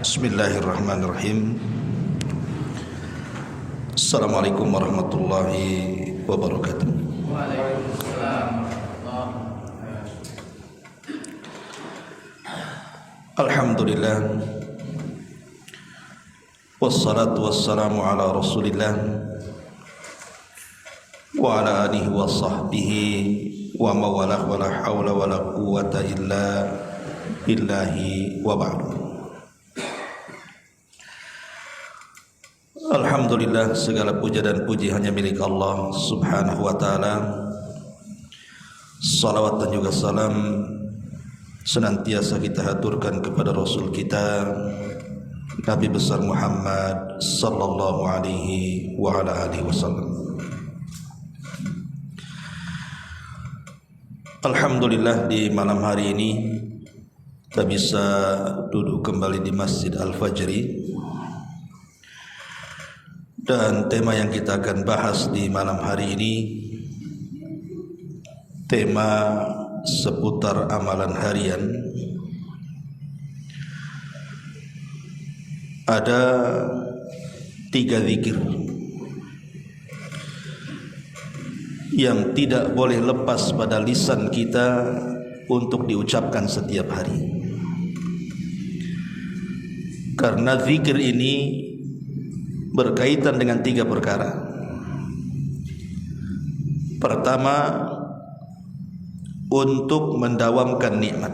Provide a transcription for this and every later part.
Bismillahirrahmanirrahim. Assalamualaikum warahmatullahi wabarakatuh. Waalaikumsalam. Alhamdulillah. Wassalatu wassalamu ala Rasulillah wa ala alihi wa sahbihi wa mawalah wa la hawla wa la quwwata illa billahi wa ba'du. Alhamdulillah, segala puja dan puji hanya milik Allah subhanahu wa ta'ala. Salawat dan juga salam senantiasa kita haturkan kepada Rasul kita Nabi besar Muhammad sallallahu alaihi wa ala alihi wasallam. Alhamdulillah, di malam hari ini kita bisa duduk kembali di Masjid Al-Fajri. Dan tema yang kita akan bahas di malam hari ini, tema seputar amalan harian. Ada 3 zikir yang tidak boleh lepas pada lisan kita untuk diucapkan setiap hari. Karena zikir ini berkaitan dengan 3 perkara. Pertama, untuk mendawamkan nikmat,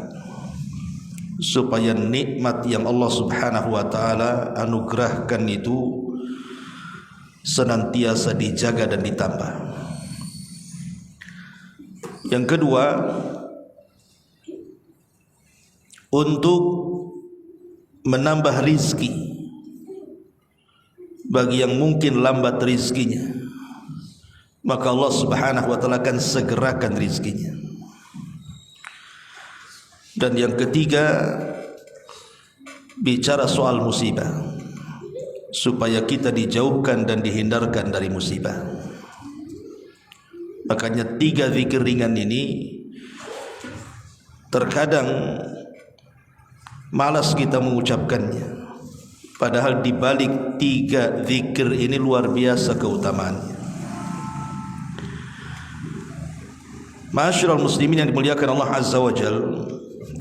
supaya nikmat yang Allah subhanahu wa ta'ala anugerahkan itu senantiasa dijaga dan ditambah. Yang kedua, untuk menambah rizki bagi yang mungkin lambat rizkinya, maka Allah subhanahu wa ta'ala akan segerakan rizkinya. Dan yang ketiga, bicara soal musibah, supaya kita dijauhkan dan dihindarkan dari musibah. Makanya 3 zikir ringan ini terkadang malas kita mengucapkannya, padahal di balik 3 zikir ini luar biasa keutamaannya. Ma'asyiral muslimin yang dimuliakan Allah azza wa jalla,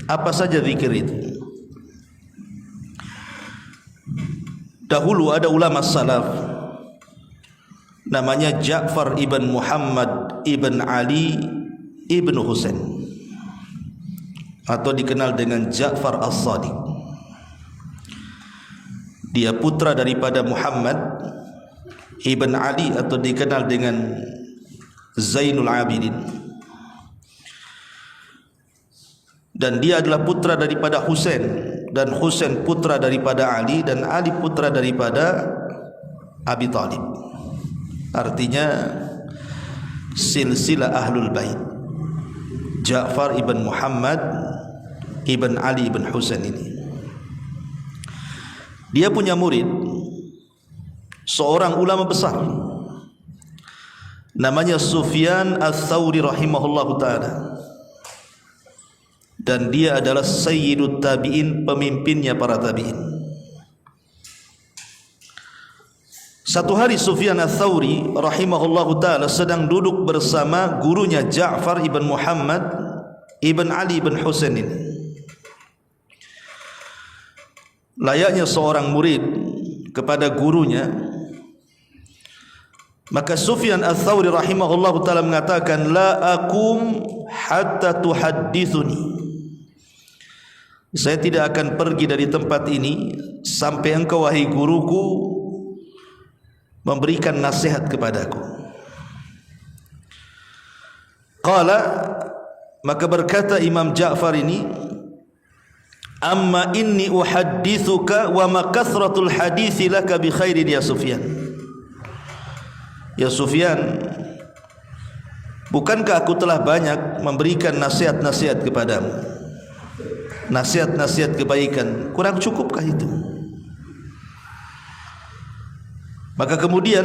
apa saja zikir itu? Dahulu ada ulama salaf namanya Ja'far ibn Muhammad ibn Ali ibn Husain, atau dikenal dengan Ja'far as-Sadiq. Dia putra daripada Muhammad ibn Ali, atau dikenal dengan Zainul Abidin. Dan dia adalah putra daripada Husain, dan Husain putra daripada Ali, dan Ali putra daripada Abi Talib. Artinya silsilah Ahlul Bait. Ja'far ibn Muhammad ibn Ali ibn Husain ini, dia punya murid, seorang ulama besar namanya Sufyan Ats-Tsauri rahimahullahu ta'ala. Dan dia adalah sayyidut tabi'in, pemimpinnya para tabi'in. Satu hari Sufyan Ats-Tsauri rahimahullahu ta'ala sedang duduk bersama gurunya Ja'far ibn Muhammad ibn Ali ibn Husain ini. Layaknya seorang murid kepada gurunya, maka Sufyan Ats-Tsauri rahimahullahu ta'ala mengatakan, la akum hatta tuhaddithuni, saya tidak akan pergi dari tempat ini sampai engkau wahai guruku memberikan nasihat kepadaku. Qala, maka berkata Imam Ja'far ini, amma inni uhaddithuka wa ma kathratul hadithi laka bi khairin ya Sufyan. Ya Sufyan, bukankah aku telah banyak memberikan nasihat-nasihat kepadamu, nasihat-nasihat kebaikan, kurang cukupkah itu? Maka kemudian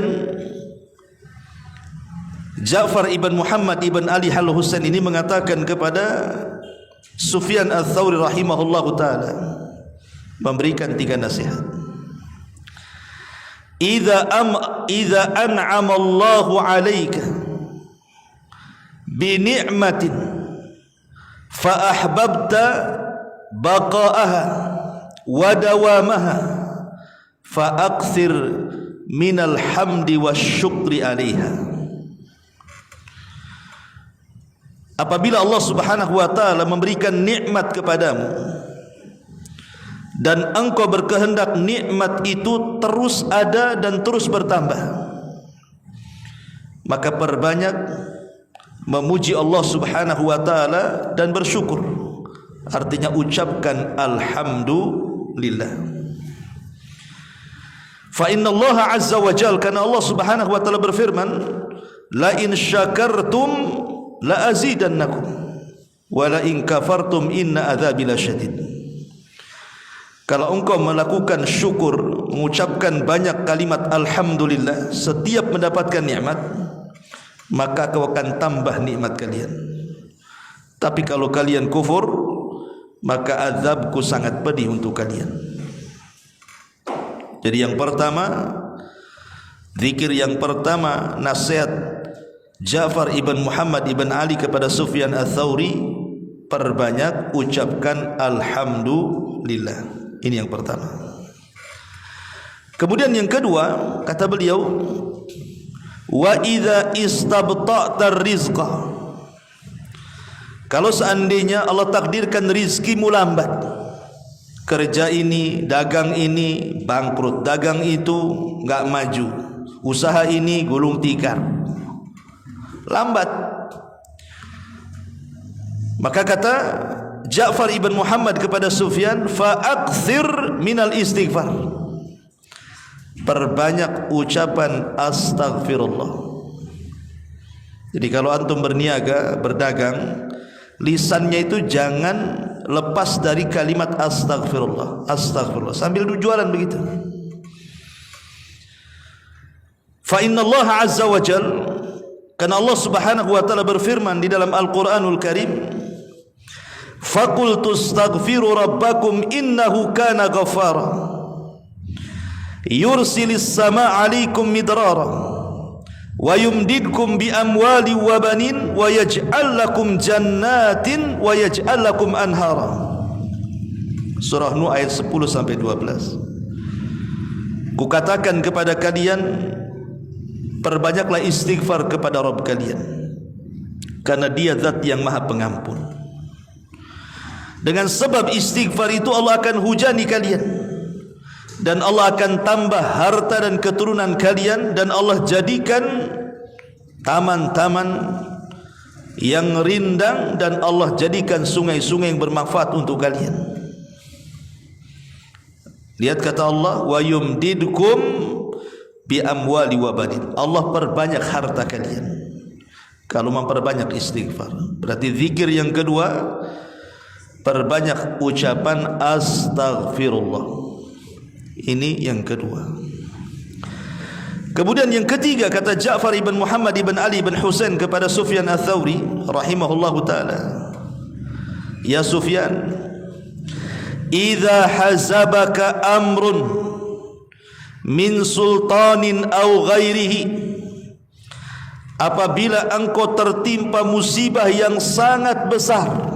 Ja'far ibn Muhammad ibn Ali al-Husain ini mengatakan kepada Sufyan Ats-Tsauri rahimahullahu ta'ala, memberikan 3 nasihat. Idza an'ama Allahu 'alaika bi ni'matin fa ahbabta baqa'aha wa dawamaha fa akthir minal hamdi wasyukri 'alaiha. Apabila Allah Subhanahu wa taala memberikan nikmat kepadamu dan engkau berkehendak nikmat itu terus ada dan terus bertambah, maka perbanyak memuji Allah Subhanahu wa taala dan bersyukur. Artinya ucapkan alhamdulillah. Fa inna Allah azza wa jalla, karena Allah Subhanahu wa taala berfirman, la in syakartum la azidannakum wa la in kafartum inna adzabi lasyadid. Kalau engkau melakukan syukur, mengucapkan banyak kalimat alhamdulillah setiap mendapatkan nikmat, maka kau akan tambah nikmat kalian. Tapi kalau kalian kufur, maka azabku sangat pedih untuk kalian. Jadi yang pertama, zikir yang pertama, nasihat Ja'far ibn Muhammad ibn Ali kepada Sufyan Ats-Tsauri, perbanyak ucapkan alhamdulillah. Ini yang pertama. Kemudian yang kedua, kata beliau, wa idza istabta'ta rizqa, kalau seandainya Allah takdirkan rizkimu lambat, kerja ini, dagang ini bangkrut, dagang itu enggak maju, usaha ini gulung tikar, lambat, maka kata Ja'far ibn Muhammad kepada Sufyan, fa akthir minal istighfar, perbanyak ucapan astaghfirullah. Jadi kalau antum berniaga, berdagang, lisannya itu jangan lepas dari kalimat astaghfirullah, astaghfirullah, sambil jualan begitu. Fa inna Allah azza wa jalla, karena Allah Subhanahu wa taala berfirman di dalam Al-Qur'anul Karim, faqultu astaghfiru rabbakum innahu kana ghaffara yursilis samaa 'alaikum midrara wa yumdidkum bi amwali wa banin wa yaj'al lakum jannatin wa yaj'al lakum anhara. Surah Nuh ayat 10 sampai 12. Kukatakan kepada kalian, perbanyaklah istighfar kepada Rabb kalian, karena Dia zat yang maha pengampun. Dengan sebab istighfar itu Allah akan hujani kalian, dan Allah akan tambah harta dan keturunan kalian, dan Allah jadikan taman-taman yang rindang, dan Allah jadikan sungai-sungai yang bermanfaat untuk kalian. Lihat kata Allah, wa yumdidkum bi amwali wa banin, Allah perbanyak harta kalian kalau memperbanyak istighfar. Berarti zikir yang kedua, perbanyak ucapan astaghfirullah. Ini yang kedua. Kemudian yang ketiga, kata Ja'far ibn Muhammad ibn Ali ibn Husain kepada Sufyan Ats-Tsauri rahimahullahu taala, ya Sufyan, idza hazabaka amrun min sultanin aw ghairihi, apabila engkau tertimpa musibah yang sangat besar.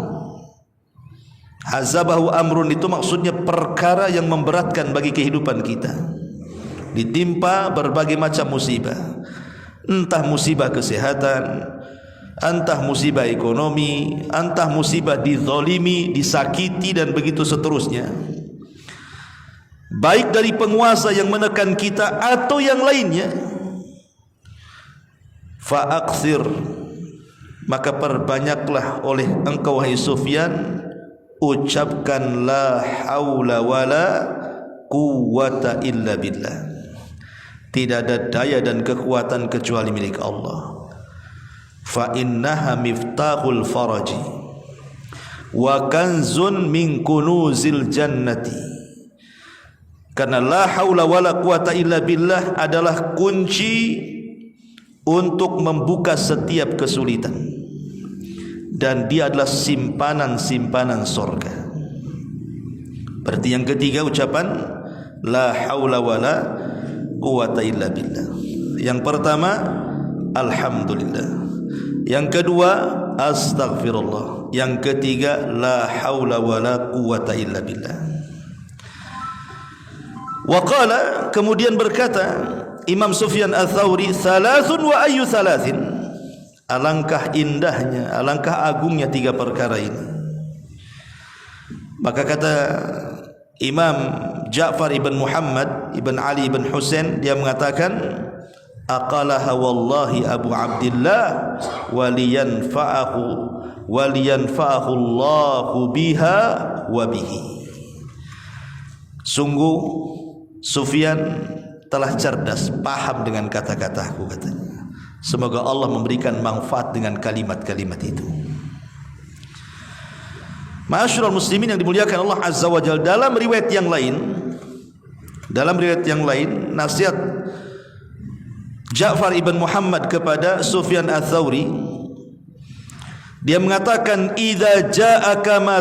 Hazabahu amrun itu maksudnya perkara yang memberatkan bagi kehidupan kita, ditimpa berbagai macam musibah, entah musibah kesehatan, entah musibah ekonomi, entah musibah dizalimi, disakiti, dan begitu seterusnya, baik dari penguasa yang menekan kita atau yang lainnya. Fa'aksir, maka perbanyaklah oleh engkau wahai Sufyan, ucapkan la haula wala quwwata illa billah, tidak ada daya dan kekuatan kecuali milik Allah. Fa innaha miftahul faraji wa kanzun min kunuzil jannati, karena la haula wala quwata illa billah adalah kunci untuk membuka setiap kesulitan, dan dia adalah simpanan-simpanan surga. Berarti yang ketiga ucapan la haula wala quwata illa billah. Yang pertama alhamdulillah. Yang kedua astaghfirullah. Yang ketiga la haula wala quwata illa billah. Wa qala, kemudian berkata Imam Sufyan Ats-Tsauri, thalathun wa ayyu thalathin. Alangkah indahnya, alangkah agungnya tiga perkara ini. Maka kata Imam Ja'far ibn Muhammad ibn Ali ibn Husain, dia mengatakan aqalaha wallahi Abu Abdillah waliyanfa'ahu Allahu biha wa bihi. Sungguh Sufyan telah cerdas, paham dengan kata-kataku, katanya. Semoga Allah memberikan manfaat dengan kalimat-kalimat itu. Ma'asyiral muslimin yang dimuliakan Allah Azza wa Jalla, dalam riwayat yang lain nasihat Ja'far ibn Muhammad kepada Sufyan Ats-Tsauri, dia mengatakan idza ja'aka ma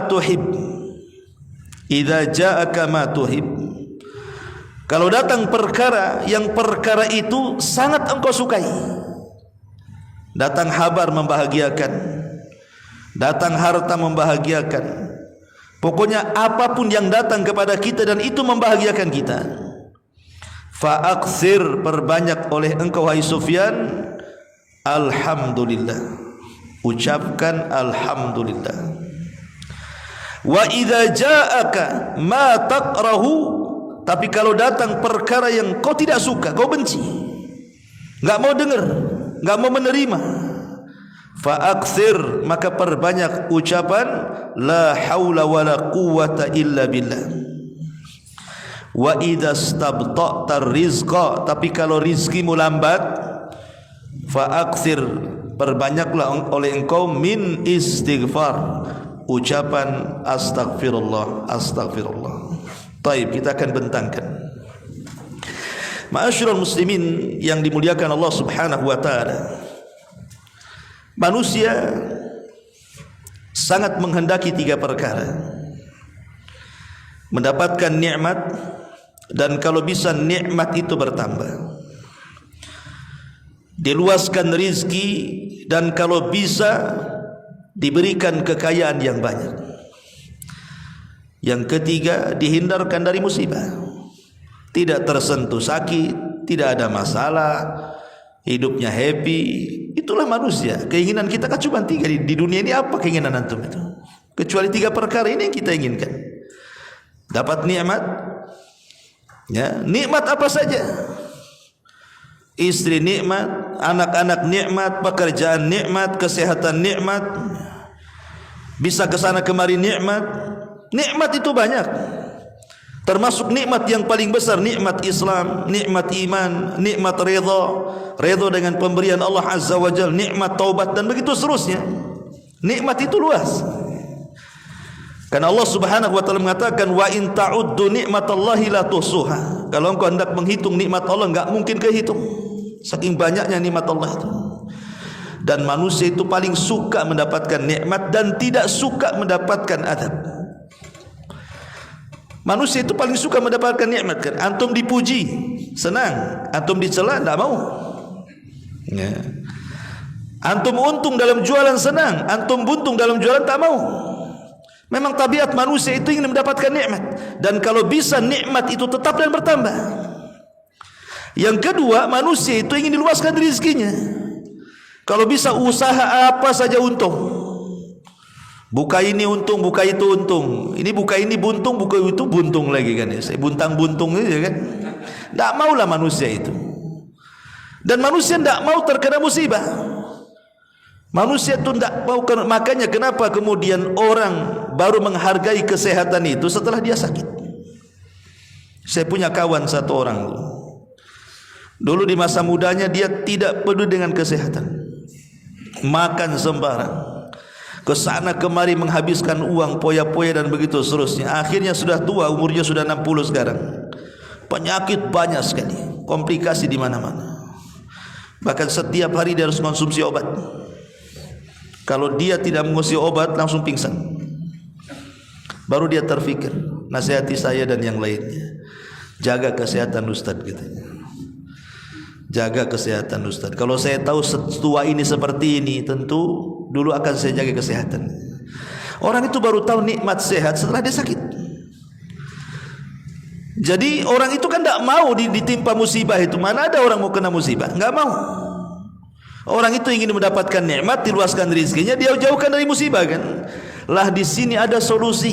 tuhib, kalau datang perkara yang perkara itu sangat engkau sukai, datang kabar membahagiakan, datang harta membahagiakan, pokoknya apapun yang datang kepada kita dan itu membahagiakan kita, fa'aksir, perbanyak oleh engkau wahai Sufyan alhamdulillah, ucapkan alhamdulillah. Wa idza ja'aka ma takrahu, tapi kalau datang perkara yang kau tidak suka, kau benci, enggak mau dengar, enggak mau menerima, fa'aksir, maka perbanyak ucapan la haula wala quwata illa billah. Wa idza stabta'ta rizqa, tapi kalau rizkimu lambat, fa'aksir, perbanyaklah oleh engkau min istighfar, ucapan astagfirullah, astagfirullah. Taib, kita akan bentangkan. Ma'asyiral muslimin yang dimuliakan Allah Subhanahu wa taala, manusia sangat menghendaki tiga perkara: mendapatkan nikmat, dan kalau bisa nikmat itu bertambah, diluaskan rizki, dan kalau bisa diberikan kekayaan yang banyak. Yang ketiga, dihindarkan dari musibah, tidak tersentuh sakit, tidak ada masalah, hidupnya happy. Itulah manusia. Keinginan kita kan cuma tiga di dunia ini. Apa keinginan antum itu? Kecuali tiga perkara ini yang kita inginkan. Dapat nikmat, ya, nikmat apa saja. Istri nikmat, anak-anak nikmat, pekerjaan nikmat, kesehatan nikmat, bisa ke sana kemari nikmat. Nikmat itu banyak. Termasuk nikmat yang paling besar, nikmat Islam, nikmat iman, nikmat redha dengan pemberian Allah Azza wa Jalla, nikmat taubat, dan begitu seterusnya. Nikmat itu luas. Karena Allah Subhanahu wa taala mengatakan wa in ta'uddu nikmatallahi la tuhsuha. Kalau engkau hendak menghitung nikmat Allah, enggak mungkin kehitung. Saking banyaknya nikmat Allah itu. Dan manusia itu paling suka mendapatkan nikmat dan tidak suka mendapatkan adab. Manusia itu paling suka mendapatkan nikmat kan. Antum dipuji, senang. Antum dicela, tidak mau. Ya. Antum untung dalam jualan, senang. Antum buntung dalam jualan, tak mau. Memang tabiat manusia itu ingin mendapatkan nikmat. Dan kalau bisa nikmat itu tetap dan bertambah. Yang kedua, manusia itu ingin diluaskan rezekinya. Kalau bisa usaha apa saja untung. Buka ini untung, buka itu untung. Ini buka ini buntung, buka itu buntung lagi kan. Saya buntang-buntung saja kan. Tak maulah manusia itu. Dan manusia tidak mau terkena musibah. Manusia itu tidak mau. Makanya kenapa kemudian orang baru menghargai kesehatan itu setelah dia sakit. Saya punya kawan satu orang. Dulu di masa mudanya dia tidak peduli dengan kesehatan. Makan sembarang, kesana kemari menghabiskan uang poya-poya dan begitu seterusnya. Akhirnya sudah tua, umurnya sudah 60 sekarang. Penyakit banyak sekali, komplikasi di mana-mana. Bahkan setiap hari dia harus konsumsi obat. Kalau dia tidak mengonsumsi obat langsung pingsan. Baru dia terfikir, nasihati saya dan yang lainnya. Jaga kesehatan Ustaz gitu. Jaga kesehatan Ustaz. Kalau saya tahu setua ini seperti ini, tentu dulu akan saya jaga kesehatan. Orang itu baru tahu nikmat sehat setelah dia sakit. Jadi orang itu kan tidak mau ditimpa musibah itu. Mana ada orang mau kena musibah? Enggak mau. Orang itu ingin mendapatkan nikmat, diluaskan rezekinya, dia jauhkan dari musibah kan. Lah di sini ada solusi.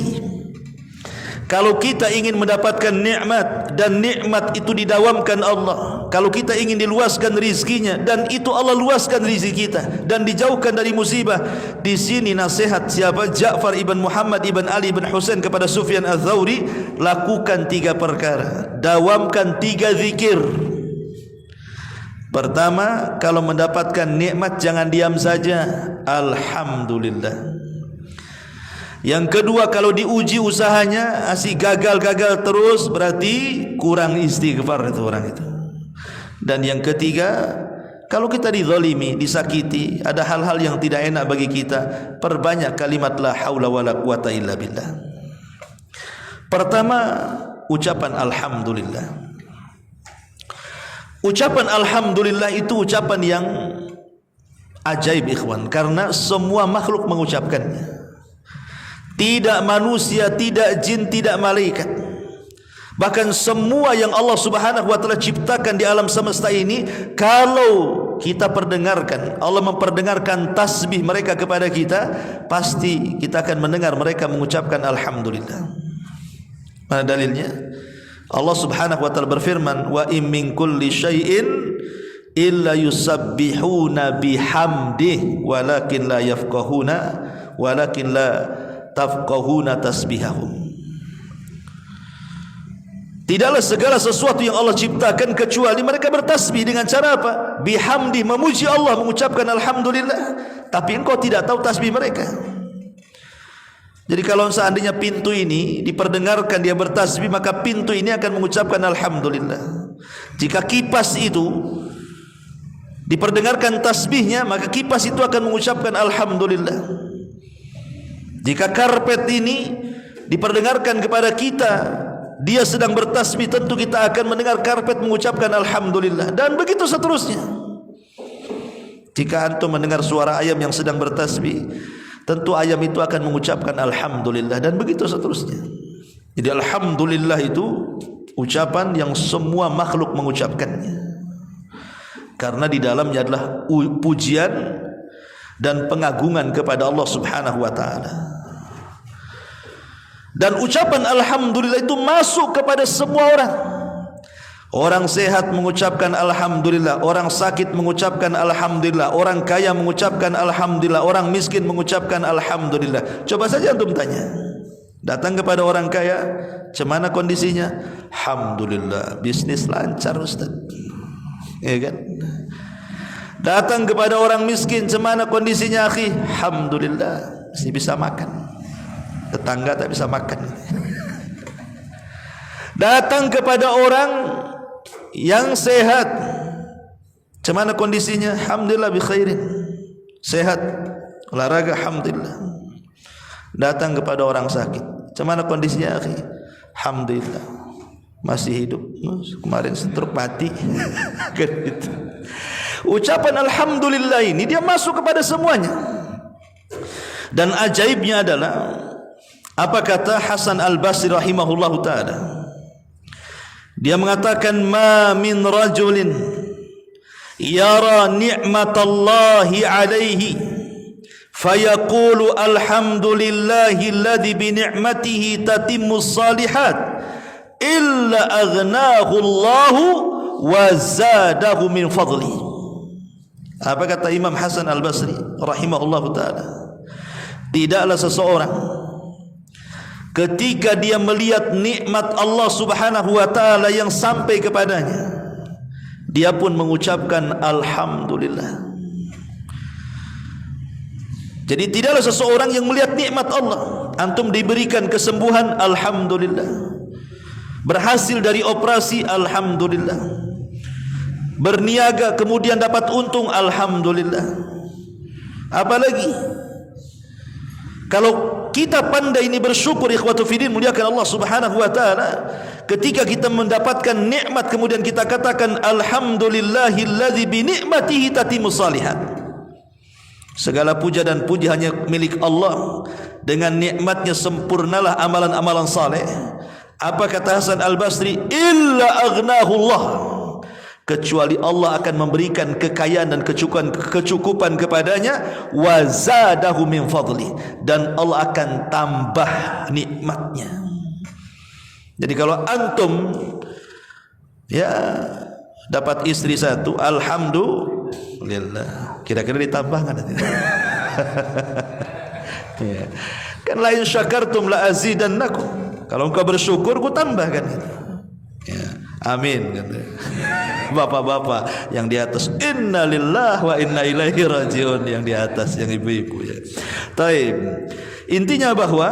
Kalau kita ingin mendapatkan nikmat dan nikmat itu didawamkan Allah, kalau kita ingin diluaskan rezekinya dan itu Allah luaskan rezeki kita dan dijauhkan dari musibah, di sini nasihat siapa? Ja'far ibn Muhammad ibn Ali ibn Husain kepada Sufyan Ats-Tsauri, lakukan 3 perkara, dawamkan 3 zikir. Pertama, kalau mendapatkan nikmat jangan diam saja, alhamdulillah. Yang kedua, kalau diuji usahanya asyik gagal terus, berarti kurang istighfar itu orang itu. Dan yang ketiga, kalau kita dizalimi, disakiti, ada hal-hal yang tidak enak bagi kita, perbanyak kalimat la haula wala quwata illa billah. Pertama, ucapan alhamdulillah. Ucapan alhamdulillah itu ucapan yang ajaib ikhwan, karena semua makhluk mengucapkannya. Tidak manusia, tidak jin, tidak malaikat. Bahkan semua yang Allah Subhanahu wa taala ciptakan di alam semesta ini, kalau kita perdengarkan, Allah memperdengarkan tasbih mereka kepada kita, pasti kita akan mendengar mereka mengucapkan alhamdulillah. Mana dalilnya? Allah Subhanahu wa taala berfirman, wa in min kulli syai'in illa yusabbihuna bihamdihi walakin la yafqahuna walakin la tafqahuna tasbihahum. Tidaklah segala sesuatu yang Allah ciptakan kecuali mereka bertasbih dengan cara apa? Bihamdi, memuji Allah, mengucapkan alhamdulillah. Tapi engkau tidak tahu tasbih mereka. Jadi kalau seandainya pintu ini diperdengarkan dia bertasbih, maka pintu ini akan mengucapkan alhamdulillah. Jika kipas itu diperdengarkan tasbihnya, maka kipas itu akan mengucapkan alhamdulillah. Jika karpet ini diperdengarkan kepada kita, dia sedang bertasbih, tentu kita akan mendengar karpet mengucapkan alhamdulillah. Dan begitu seterusnya. Jika antum mendengar suara ayam yang sedang bertasbih, tentu ayam itu akan mengucapkan alhamdulillah. Dan begitu seterusnya. Jadi alhamdulillah itu ucapan yang semua makhluk mengucapkannya, karena di dalamnya adalah pujian dan pengagungan kepada Allah Subhanahu wa taala. Dan ucapan alhamdulillah itu masuk kepada semua orang. Orang sehat mengucapkan alhamdulillah, orang sakit mengucapkan alhamdulillah, orang kaya mengucapkan alhamdulillah, orang miskin mengucapkan alhamdulillah. Coba saja antum tanya, datang kepada orang kaya, "Cemana kondisinya?" "Alhamdulillah, bisnis lancar Ustaz." Ya kan? Datang kepada orang miskin, "Cemana kondisinya akhi?" "Alhamdulillah, masih bisa makan." Tetangga tak bisa makan. Datang kepada orang yang sehat, "Cemana kondisinya?" "Alhamdulillah bi khairin." Sehat, olahraga, alhamdulillah. Datang kepada orang sakit, "Cemana kondisinya akhi?" "Alhamdulillah, masih hidup. Kemarin stroke mati." Gitu. Ucapan alhamdulillah ini dia masuk kepada semuanya. Dan ajaibnya adalah apa kata Hasan Al-Basri rahimahullahu taala? Dia mengatakan, "Ma min rajulin yara ni'matallahi alaihi fayaqulu alhamdulillahi alladhi bi ni'matihi tatimmus salihat illa aghnahu Allahu wa zadahu min fadli." Apa kata Imam Hasan Al-Basri rahimahullahu taala? Tidaklah seseorang ketika dia melihat nikmat Allah Subhanahu wa taala yang sampai kepadanya, dia pun mengucapkan alhamdulillah. Jadi tidaklah seseorang yang melihat nikmat Allah, antum diberikan kesembuhan, alhamdulillah. Berhasil dari operasi, alhamdulillah. Berniaga kemudian dapat untung, alhamdulillah. Apalagi kalau kita pandai ini bersyukur ikhwatu fiddin muliakan Allah Subhanahu wa taala. Ketika kita mendapatkan nikmat kemudian kita katakan alhamdulillahillazi bi ni'matihi tatimmus shalihat. Segala puja dan puji hanya milik Allah. Dengan nikmatnya sempurnalah amalan-amalan saleh. Apa kata Hasan Al-Basri? Illa aghnahullah. Kecuali Allah akan memberikan kekayaan dan kecukupan kepadanya, wa zadahu min fadli, dan Allah akan tambah nikmatnya. Jadi kalau antum ya dapat istri satu, alhamdulillah, kira-kira ditambahkan nanti. Ya. Kan la in syakartum la azidannakum. Kalau engkau bersyukur ku tambahkan gitu. Ya. Amin kata. Bapak-bapak yang di atas, innalillahi wa inna ilaihi rajiun, yang di atas, yang ibu-ibu ya. Taib. Intinya bahwa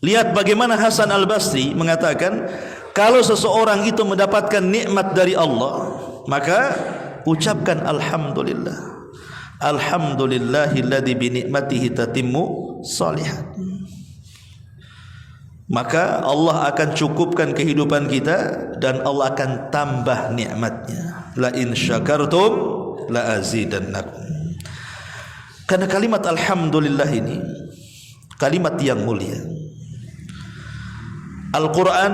lihat bagaimana Hasan Al-Basri mengatakan kalau seseorang itu mendapatkan nikmat dari Allah, maka ucapkan alhamdulillah. Alhamdulillahilladzi bi ni'matihi tatimmu shalihat. Maka Allah akan cukupkan kehidupan kita dan Allah akan tambah nikmatnya. La in syakartum la azidannakum. Karena kalimat alhamdulillah ini kalimat yang mulia. Al-Quran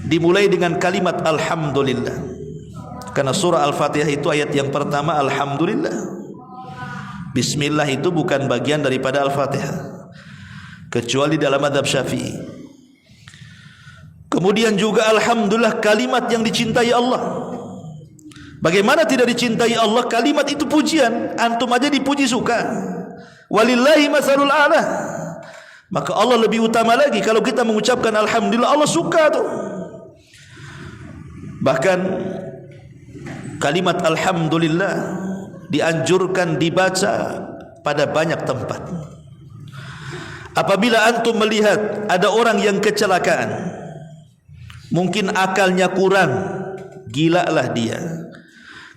dimulai dengan kalimat alhamdulillah. Karena surah Al-Fatihah itu ayat yang pertama alhamdulillah. Bismillah itu bukan bagian daripada Al-Fatihah kecuali dalam mazhab Syafi'i. Kemudian juga alhamdulillah kalimat yang dicintai Allah. Bagaimana tidak dicintai Allah? Kalimat itu pujian, antum aja dipuji suka. Walillahi masalul a'la. Maka Allah lebih utama lagi kalau kita mengucapkan alhamdulillah, Allah suka tuh. Bahkan kalimat alhamdulillah dianjurkan dibaca pada banyak tempat. Apabila antum melihat ada orang yang kecelakaan, mungkin akalnya kurang, gila lah dia.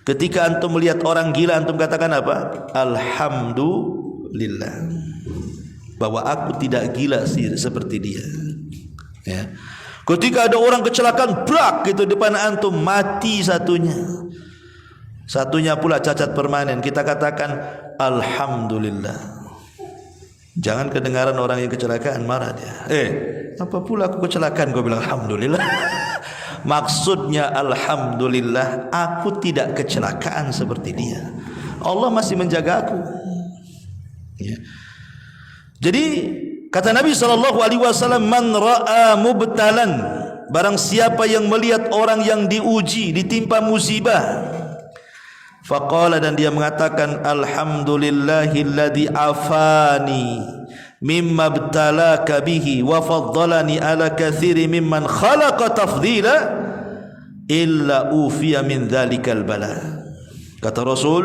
Ketika antum melihat orang gila, antum katakan apa? Alhamdulillah, bahwa aku tidak gila seperti dia. Ya. Ketika ada orang kecelakaan, brak gitu depan antum, mati satunya pula cacat permanen, kita katakan alhamdulillah. Jangan kedengaran orang yang kecelakaan marah dia. Apa pula aku kecelakaan? Kau bilang alhamdulillah. Maksudnya alhamdulillah aku tidak kecelakaan seperti dia. Allah masih menjaga aku. Ya. Jadi kata Nabi SAW, man ra'a mubtalan, barang siapa yang melihat orang yang diuji, ditimpa musibah, faqala, dan dia mengatakan alhamdulillahilladzi afani mimma btalaka bihi wa faddalani ala katsiri mimman khalaqa tafdila illa ufiya min dzalikal bala. Kata Rasul,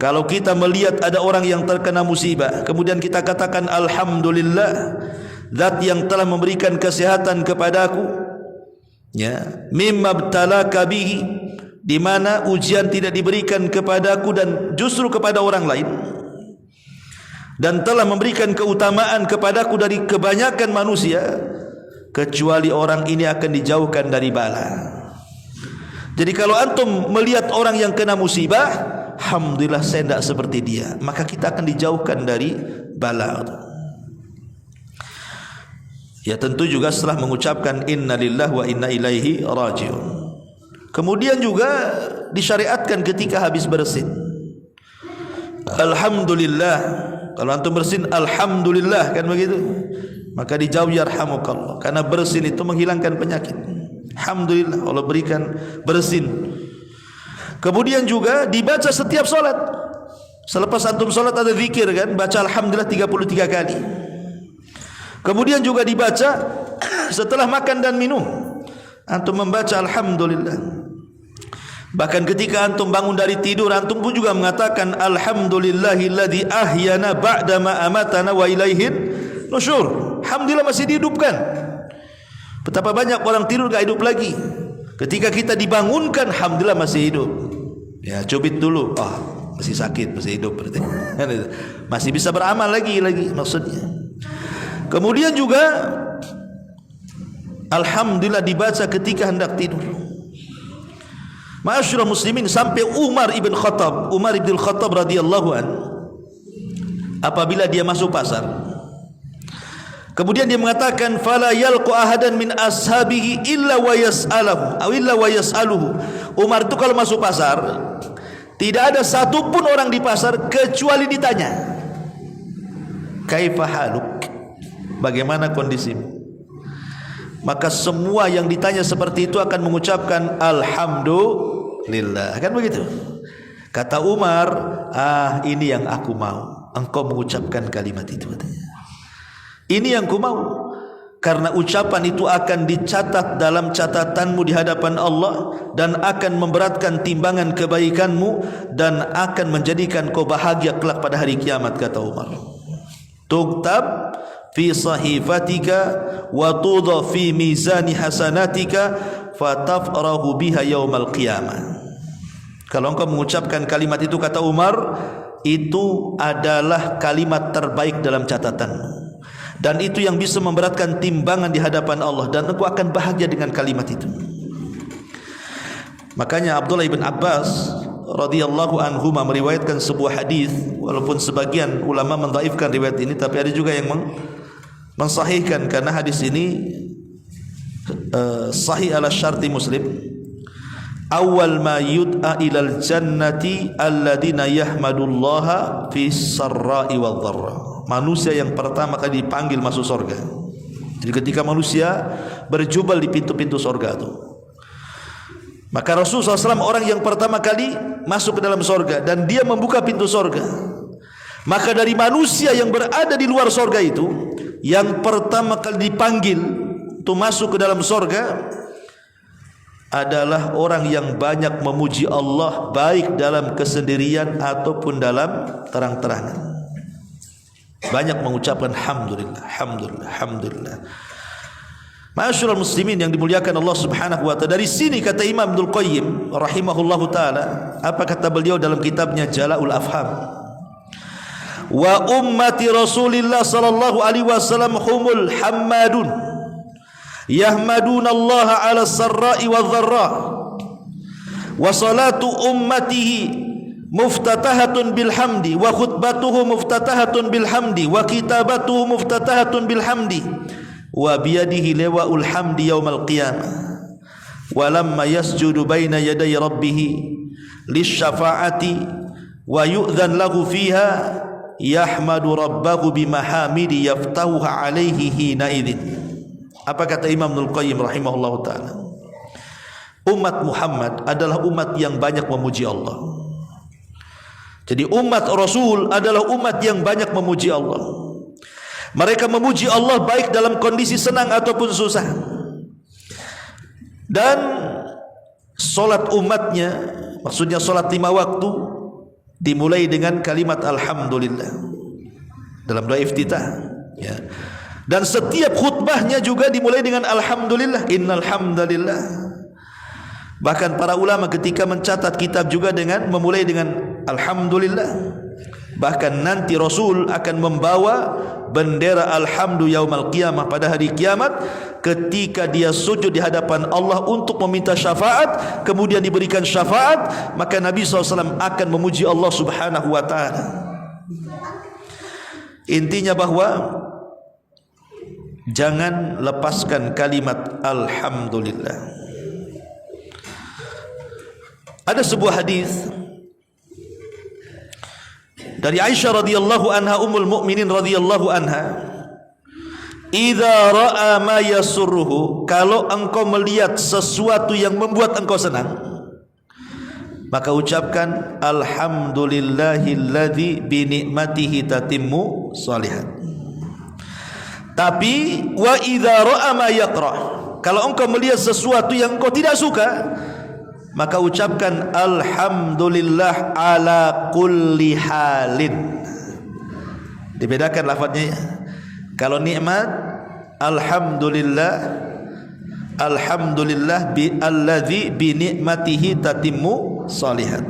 kalau kita melihat ada orang yang terkena musibah, kemudian kita katakan alhamdulillah, zat yang telah memberikan kesehatan kepadaku, ya, mimma btalaka bihi, di mana ujian tidak diberikan kepadaku dan justru kepada orang lain, dan telah memberikan keutamaan kepadaku dari kebanyakan manusia, kecuali orang ini akan dijauhkan dari bala. Jadi kalau antum melihat orang yang kena musibah, alhamdulillah saya tidak seperti dia, maka kita akan dijauhkan dari bala. Ya tentu juga setelah mengucapkan innalillahi wa inna ilaihi rajiun. Kemudian juga disyariatkan ketika habis bersin, alhamdulillah. Kalau antum bersin alhamdulillah, kan begitu, maka dijawab yarhamukallah, karena bersin itu menghilangkan penyakit. Alhamdulillah Allah berikan bersin. Kemudian juga dibaca setiap solat. Selepas antum solat ada zikir kan, baca alhamdulillah 33 kali. Kemudian juga dibaca setelah makan dan minum, antum membaca alhamdulillah. Bahkan ketika antum bangun dari tidur, antum pun juga mengatakan alhamdulillahilladzi ahyana ba'dama amatana wa ilaihin nusyur. Alhamdulillah masih dihidupkan. Betapa banyak orang tidur gak hidup lagi. Ketika kita dibangunkan, alhamdulillah masih hidup. Ya, cubit dulu, masih sakit, masih hidup berarti. Masih bisa beramal lagi maksudnya. Kemudian juga alhamdulillah dibaca ketika hendak tidur. Ma'asyiral muslimin, sampai Umar ibn Khattab radhiyallahu an, apabila dia masuk pasar, kemudian dia mengatakan fala yalqu ahadan min ashabihi illa wa yas'aluhu. Umar itu kalau masuk pasar tidak ada satupun orang di pasar kecuali ditanya, kaifa haluk, bagaimana kondisimu? Maka semua yang ditanya seperti itu akan mengucapkan alhamdulillah, kan begitu? Kata Umar, ini yang aku mau, engkau mengucapkan kalimat itu, katanya. Ini yang ku mau, karena ucapan itu akan dicatat dalam catatanmu di hadapan Allah dan akan memberatkan timbangan kebaikanmu dan akan menjadikan kau bahagia kelak pada hari kiamat, kata Umar. Tuktab fi sahifatika wa tudha fi mizani hasanatika fatafrahu biha yaumal qiyamah. Kalau engkau mengucapkan kalimat itu, kata Umar, itu adalah kalimat terbaik dalam catatanmu, dan itu yang bisa memberatkan timbangan di hadapan Allah, dan engkau akan bahagia dengan kalimat itu. Makanya Abdullah bin Abbas radhiyallahu anhu meriwayatkan sebuah hadis, walaupun sebagian ulama mendhaifkan riwayat ini, tapi ada juga yang mensahihkan karena hadis ini sahih ala syarti Muslim. Awal ma yud'a ilal jannati alladina yahmadullaha fi sarra'i wal dharra. Manusia yang pertama kali dipanggil masuk surga. Jadi ketika manusia berjubel di pintu-pintu surga itu, maka Rasulullah SAW orang yang pertama kali masuk ke dalam surga dan dia membuka pintu surga. Maka dari manusia yang berada di luar surga itu, yang pertama kali dipanggil untuk masuk ke dalam surga adalah orang yang banyak memuji Allah, baik dalam kesendirian ataupun dalam terang-terangan. Banyak mengucapkan alhamdulillah, alhamdulillah, alhamdulillah. Ma'asyiral muslimin yang dimuliakan Allah Subhanahu wa taala. Dari sini kata Imam Ibnul Qayyim rahimahullahu taala, apa kata beliau dalam kitabnya Jala'ul Afham? Wa ummati Rasulillah sallallahu alaihi wasallam humul hammadun yahmaduna Allah ala sarra'i wa dharra, wa salatu ummatihi muftatahatun bilhamdi, wa khutbatuhu muftatahatun bilhamdi, wa kitabatuhu muftatahatun bilhamdi, wa biyadihi lewa'ul hamdi yawmal qiyamah, wa lamma yasjudu baina yaday rabbih lisyafa'ati wa yu'dhan lahu fiha yahmadu rabbahu bimahamidi yaftahuha alaihi hina idzin. Apa kata Imam Ibnul Qayyim rahimahullahu taala? Umat Muhammad adalah umat yang banyak memuji Allah. Jadi umat Rasul adalah umat yang banyak memuji Allah. Mereka memuji Allah baik dalam kondisi senang ataupun susah. Dan solat umatnya, maksudnya solat 5 waktu, dimulai dengan kalimat alhamdulillah dalam doa iftitah, ya. Dan setiap khutbahnya juga dimulai dengan alhamdulillah, innal hamdalillah. Bahkan para ulama ketika mencatat kitab juga dengan memulai dengan alhamdulillah. Bahkan nanti Rasul akan membawa bendera alhamdu yaumal qiyamah pada hari kiamat, ketika dia sujud di hadapan Allah untuk meminta syafaat, kemudian diberikan syafaat, maka Nabi SAW akan memuji Allah Subhanahu wa ta'ala. Intinya bahwa jangan lepaskan kalimat alhamdulillah. Ada sebuah hadis dari Aisyah radhiyallahu anha, ummul mukminin radhiyallahu anha, idza ra'a ma yasurruhu, kalau engkau melihat sesuatu yang membuat engkau senang, maka ucapkan alhamdulillahilladzi bi ni'matihi tatimmu shalihat. Tapi wa idza ra'a ma yakrah, kalau engkau melihat sesuatu yang engkau tidak suka, maka ucapkan alhamdulillah ala kulli halin. Dibedakan lafadznya. Kalau nikmat alhamdulillah, alhamdulillah bi alladzi bi ni'matihi tatimmu shalihat.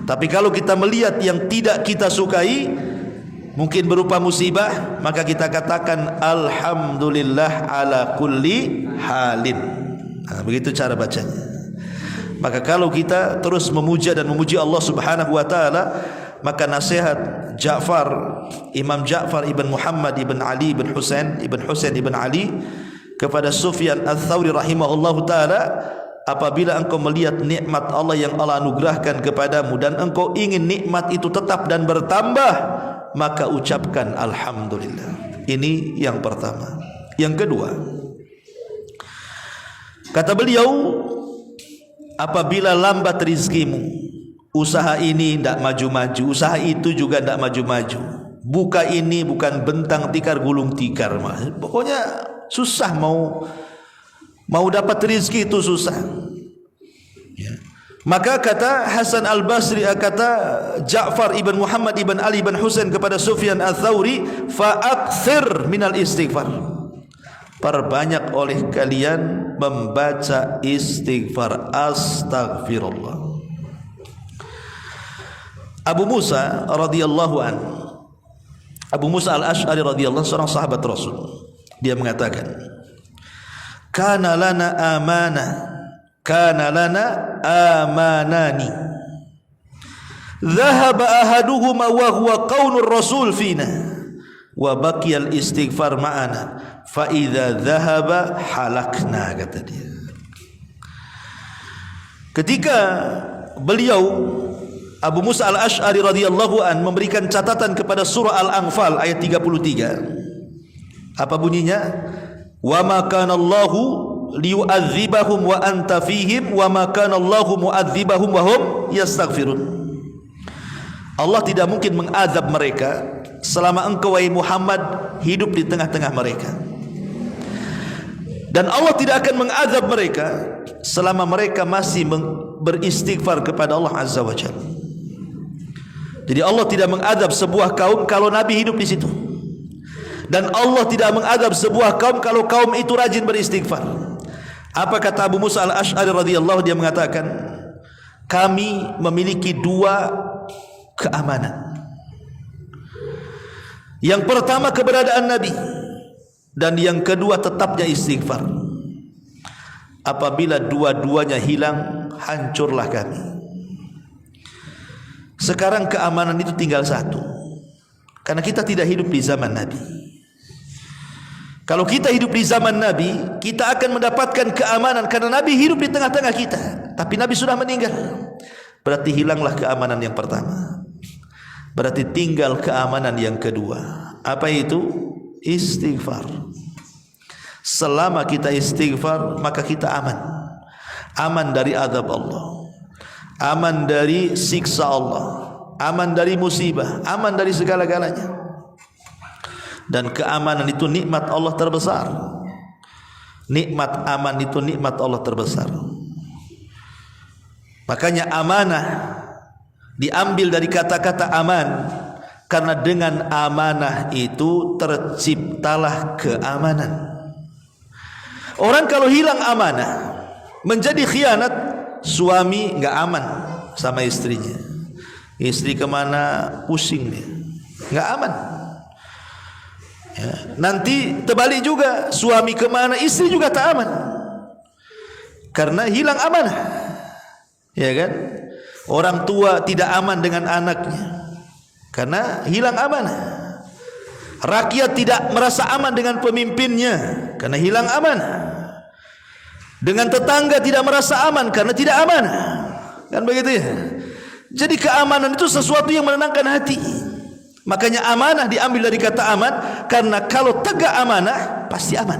Tapi kalau kita melihat yang tidak kita sukai, mungkin berupa musibah, maka kita katakan alhamdulillah ala kulli halin. Begitu cara bacanya. Maka kalau kita terus memuja dan memuji Allah Subhanahu wa taala, maka nasihat Imam Ja'far ibn Muhammad ibn Ali ibn Husain ibn Ali kepada Sufyan Ats-Tsauri rahimahullahu taala, apabila engkau melihat nikmat Allah yang Allah anugerahkan kepadamu dan engkau ingin nikmat itu tetap dan bertambah, maka ucapkan alhamdulillah. Ini yang pertama. Yang kedua, kata beliau, apabila lambat rizkimu, usaha ini tidak maju-maju, usaha itu juga tidak maju-maju, buka ini bukan bentang tikar gulung tikar, pokoknya susah mau dapat rezeki itu susah. Ya. Maka kata Hasan Al-Basri, kata Ja'far ibn Muhammad ibn Ali ibn Husain kepada Sufyan Ats-Tsauri, fa'aktsir minal istighfar. Perbanyak oleh kalian membaca istighfar, astagfirullah. Abu Musa radhiyallahu an, Abu Musa Al-Asy'ari radhiyallahu, seorang sahabat Rasul, dia mengatakan, kana lana amanani dhahaba ahaduhuma wa huwa qaulur rasul fina wa baqiyal istighfar ma'ana fa idza dhahaba halakna, kata dia. Ketika beliau Abu Musa Al-Asy'ari radhiyallahu an memberikan catatan kepada surah Al-Anfal ayat 33, apa bunyinya? Wa ma kana Allahu liyu'adzibahum wa anta fihim wa ma kana Allahu mu'adzibahum wa hum yastaghfirun. Allah tidak mungkin mengazab mereka selama engkau wahai Muhammad hidup di tengah-tengah mereka, dan Allah tidak akan mengazab mereka selama mereka masih beristighfar kepada Allah Azza wa Jalla. Jadi Allah tidak mengazab sebuah kaum kalau Nabi hidup di situ, dan Allah tidak mengazab sebuah kaum kalau kaum itu rajin beristighfar. Apa kata Abu Musa Al-Asy'ari radhiyallahu, dia mengatakan, kami memiliki dua keamanan. Yang pertama keberadaan Nabi, dan yang kedua tetapnya istighfar. Apabila dua-duanya hilang, hancurlah kami. Sekarang keamanan itu tinggal satu, karena kita tidak hidup di zaman Nabi. Kalau kita hidup di zaman Nabi, kita akan mendapatkan keamanan karena Nabi hidup di tengah-tengah kita. Tapi Nabi sudah meninggal, berarti hilanglah keamanan yang pertama. Berarti tinggal keamanan yang kedua. Apa itu? Istighfar. Selama kita istighfar, maka kita aman. Aman dari azab Allah, aman dari siksa Allah, aman dari musibah, aman dari segala-galanya. Dan keamanan itu nikmat Allah terbesar. Nikmat aman itu nikmat Allah terbesar. Makanya amanah diambil dari kata-kata aman, karena dengan amanah itu terciptalah keamanan. Orang kalau hilang amanah, menjadi khianat. Suami enggak aman sama istrinya, istri kemana pusing dia, enggak aman. Ya. Nanti terbalik juga, suami kemana istri juga tak aman, karena hilang amanah. Ya kan? Orang tua tidak aman dengan anaknya karena hilang amanah. Rakyat tidak merasa aman dengan pemimpinnya karena hilang amanah. Dengan tetangga tidak merasa aman karena tidak amanah. Kan begitu ya? Jadi keamanan itu sesuatu yang menenangkan hati. Makanya amanah diambil dari kata aman, karena kalau tegak amanah pasti aman.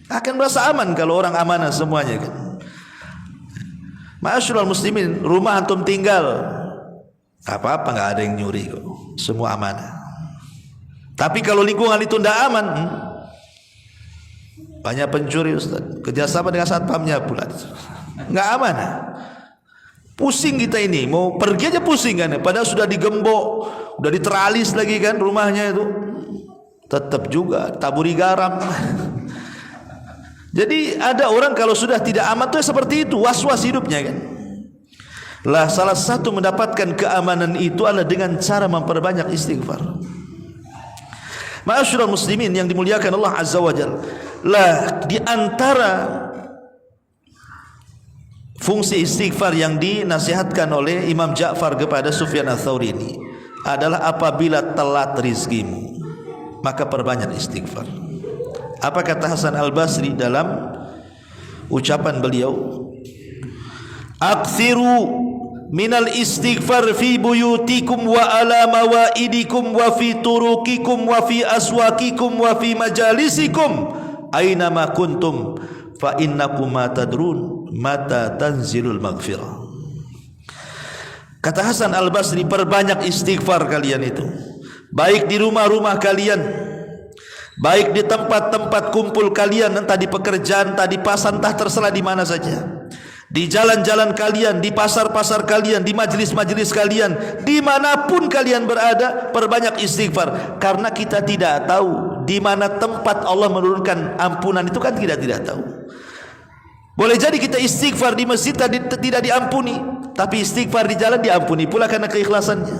Akan merasa aman kalau orang amanah semuanya kan. Ma'asyiral muslimin, rumah antum tinggal, apa-apa enggak ada yang nyuri kok. Semua amanah. Tapi kalau lingkungan itu tidak aman, banyak pencuri Ustaz, kerjasama dengan satpamnya pula, enggak amanah. Pusing kita ini, mau pergi aja pusing kan, padahal sudah digembok, sudah diteralis lagi kan rumahnya itu, tetap juga taburi garam. Jadi ada orang kalau sudah tidak aman tuh seperti itu, was-was hidupnya kan. Lah salah satu mendapatkan keamanan itu adalah dengan cara memperbanyak istighfar. Ma'asyiral muslimin yang dimuliakan Allah Azza wa Jalla. Lah di antara fungsi istighfar yang dinasihatkan oleh Imam Ja'far kepada Sufyan Ats-Tsauri ini adalah apabila telat rizkimu, maka perbanyak istighfar. Apa kata Hasan Al-Basri dalam ucapan beliau? Aktsiru minal istighfar fi buyutikum wa ala mawaidikum wa fi turuqikum wa fi aswaqikum wa fi majalisikum aina ma kuntum fa innakum ma tadrun mata tanzilul maghfirah. Kata Hasan Al-Basri, perbanyak istighfar kalian itu, baik di rumah-rumah kalian, baik di tempat-tempat kumpul kalian, entah di pekerjaan, entah di pasar, entah terserah di mana saja, di jalan-jalan kalian, di pasar-pasar kalian, di majelis-majelis kalian, dimanapun kalian berada, perbanyak istighfar. Karena kita tidak tahu di mana tempat Allah menurunkan ampunan itu, kan kita tidak tahu. Boleh jadi kita istighfar di masjid tidak diampuni, tapi istighfar di jalan diampuni pula karena keikhlasannya.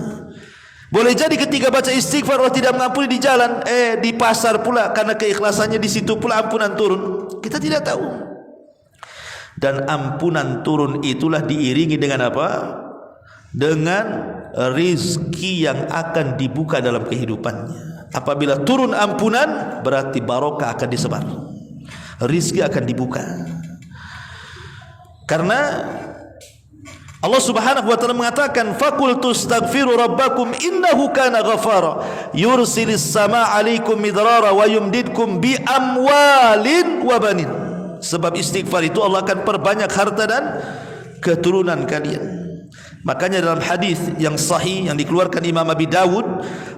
Boleh jadi ketika baca istighfar Allah tidak mengampuni di jalan, di pasar pula karena keikhlasannya, di situ pula ampunan turun. Kita tidak tahu. Dan ampunan turun itulah diiringi dengan apa? Dengan rizki yang akan dibuka dalam kehidupannya. Apabila turun ampunan, berarti barokah akan disebar, rizki akan dibuka. Karena Allah Subhanahu wa taala mengatakan, faqul tastaghfiru rabbakum innahu kana ghafara yursilis samaa 'alaikum midrara wa yumdidkum bi amwalin wa banin. Sebab istighfar itu Allah akan perbanyak harta dan keturunan kalian. Makanya dalam hadis yang sahih yang dikeluarkan Imam Abi Dawud,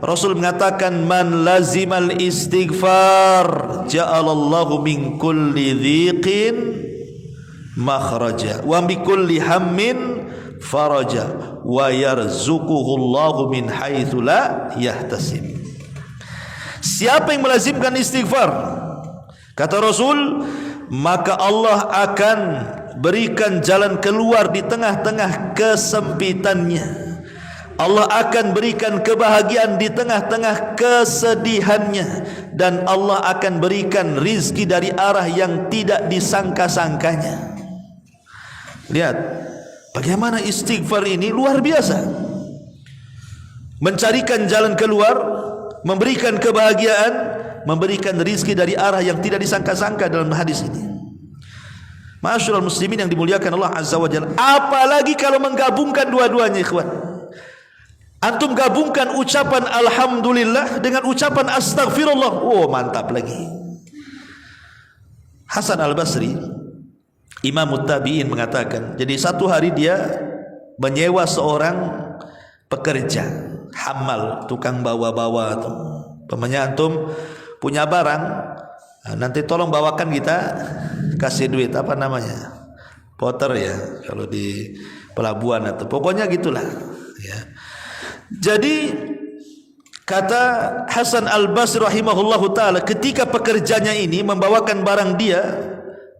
Rasul mengatakan, man lazimal istighfar ja'alallahu min kulli dhiqin makhraja wa bi kulli hammin faraja wa yarzuquhu Allahu min haitsu la yahtasib. Siapa yang melazimkan istighfar, kata Rasul, maka Allah akan berikan jalan keluar di tengah-tengah kesempitannya. Allah akan berikan kebahagiaan di tengah-tengah kesedihannya, dan Allah akan berikan rizki dari arah yang tidak disangka-sangkanya. Lihat bagaimana istighfar ini luar biasa, mencarikan jalan keluar, memberikan kebahagiaan, memberikan rizki dari arah yang tidak disangka-sangka dalam hadis ini. Ma'asyiral muslimin yang dimuliakan Allah Azza wa Jalla. Apalagi kalau menggabungkan dua-duanya, ikhwan. Antum gabungkan ucapan alhamdulillah dengan ucapan astaghfirullah. Oh, mantap lagi. Hasan Al-Basri, Imam Tabi'in, mengatakan, jadi satu hari dia menyewa seorang pekerja hamal, tukang bawa-bawa tuh. Pemanya antum punya barang, nanti tolong bawakan, kita kasih duit, apa namanya, porter ya kalau di pelabuhan, atau pokoknya gitulah ya. Jadi kata Hasan Al-Basri rahimahullahu taala, ketika pekerjanya ini membawakan barang dia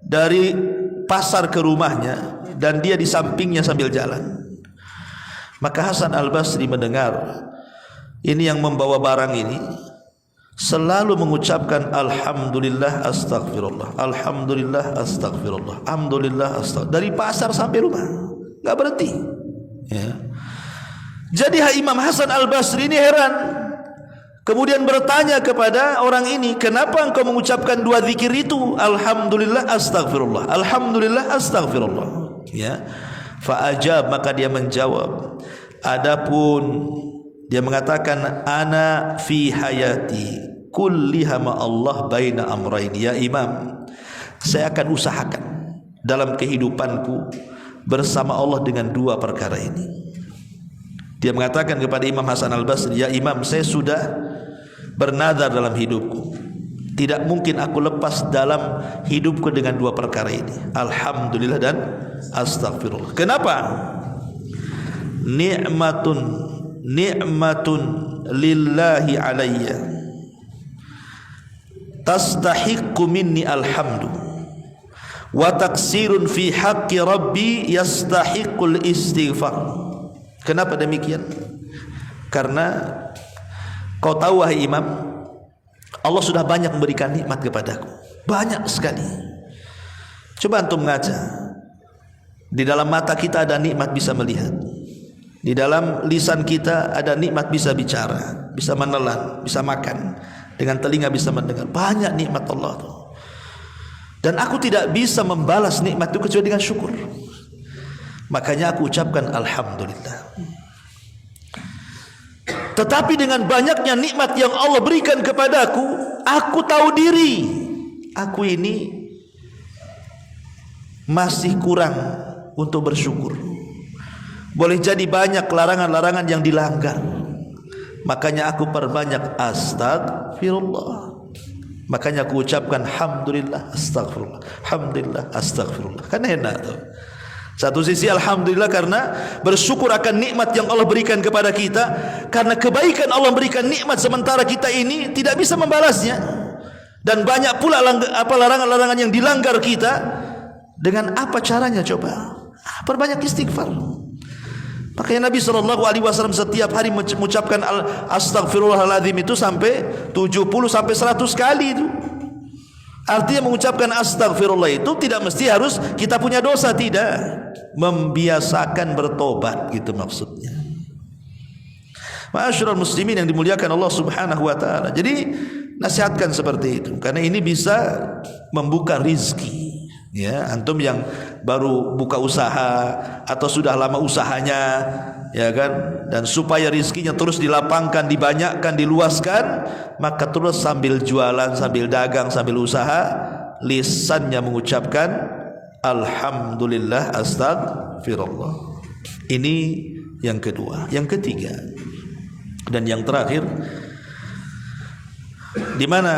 dari pasar ke rumahnya dan dia di sampingnya sambil jalan, maka Hasan Al-Basri mendengar ini yang membawa barang ini selalu mengucapkan alhamdulillah astaghfirullah, alhamdulillah astaghfirullah, alhamdulillah astaghfirullah, dari pasar sampai rumah, enggak berhenti ya. Jadi Imam Hasan Al-Basri ini heran, kemudian bertanya kepada orang ini, kenapa engkau mengucapkan dua zikir itu, alhamdulillah astaghfirullah, alhamdulillah astaghfirullah ya. Fa ajab, maka dia menjawab, adapun dia mengatakan, ana fi hayati kulliha ma Allah baina amrain, ya Imam, saya akan usahakan dalam kehidupanku bersama Allah dengan dua perkara ini. Dia mengatakan kepada Imam Hasan Al-Basri, ya Imam, saya sudah bernazar dalam hidupku, tidak mungkin aku lepas dalam hidupku dengan dua perkara ini, alhamdulillah dan astaghfirullah. Kenapa? Ni'matun lillahi alayya tastahiqqu minni alhamdu wa taksirun fi haqqi rabbi yastahiqul istighfar. Kenapa demikian? Karena kau tahu wahai imam, Allah sudah banyak memberikan nikmat kepadaku, banyak sekali. Coba antum ngaca. Di dalam mata kita ada nikmat bisa melihat. Di dalam lisan kita ada nikmat bisa bicara, bisa menelan, bisa makan. Dengan telinga bisa mendengar. Banyak nikmat Allah itu. Dan aku tidak bisa membalas nikmat itu kecuali dengan syukur. Makanya aku ucapkan alhamdulillah. Tetapi dengan banyaknya nikmat yang Allah berikan kepadaku, aku tahu diri, aku ini masih kurang untuk bersyukur. Boleh jadi banyak larangan-larangan yang dilanggar. Makanya aku perbanyak astagfirullah. Makanya aku ucapkan alhamdulillah astagfirullah, alhamdulillah astagfirullah. Kan enak tuh. Satu sisi alhamdulillah karena bersyukur akan nikmat yang Allah berikan kepada kita, karena kebaikan Allah berikan nikmat sementara kita ini tidak bisa membalasnya. Dan banyak pula larangan-larangan yang dilanggar kita. Dengan apa caranya coba? Perbanyak istighfar. Makanya Nabi SAW setiap hari mengucapkan astaghfirullahaladzim itu sampai 70 sampai 100 kali itu. Artinya mengucapkan astagfirullah itu tidak mesti harus kita punya dosa, tidak. Membiasakan bertobat gitu maksudnya. Ma'asyiral muslimin yang dimuliakan Allah Subhanahu wa taala. Jadi nasihatkan seperti itu karena ini bisa membuka rizki. Ya, antum yang baru buka usaha atau sudah lama usahanya, ya kan, dan supaya rizkinya terus dilapangkan, dibanyakkan, diluaskan, maka terus sambil jualan, sambil dagang, sambil usaha, lisannya mengucapkan alhamdulillah astagfirullah. Ini yang kedua. Yang ketiga dan yang terakhir, di mana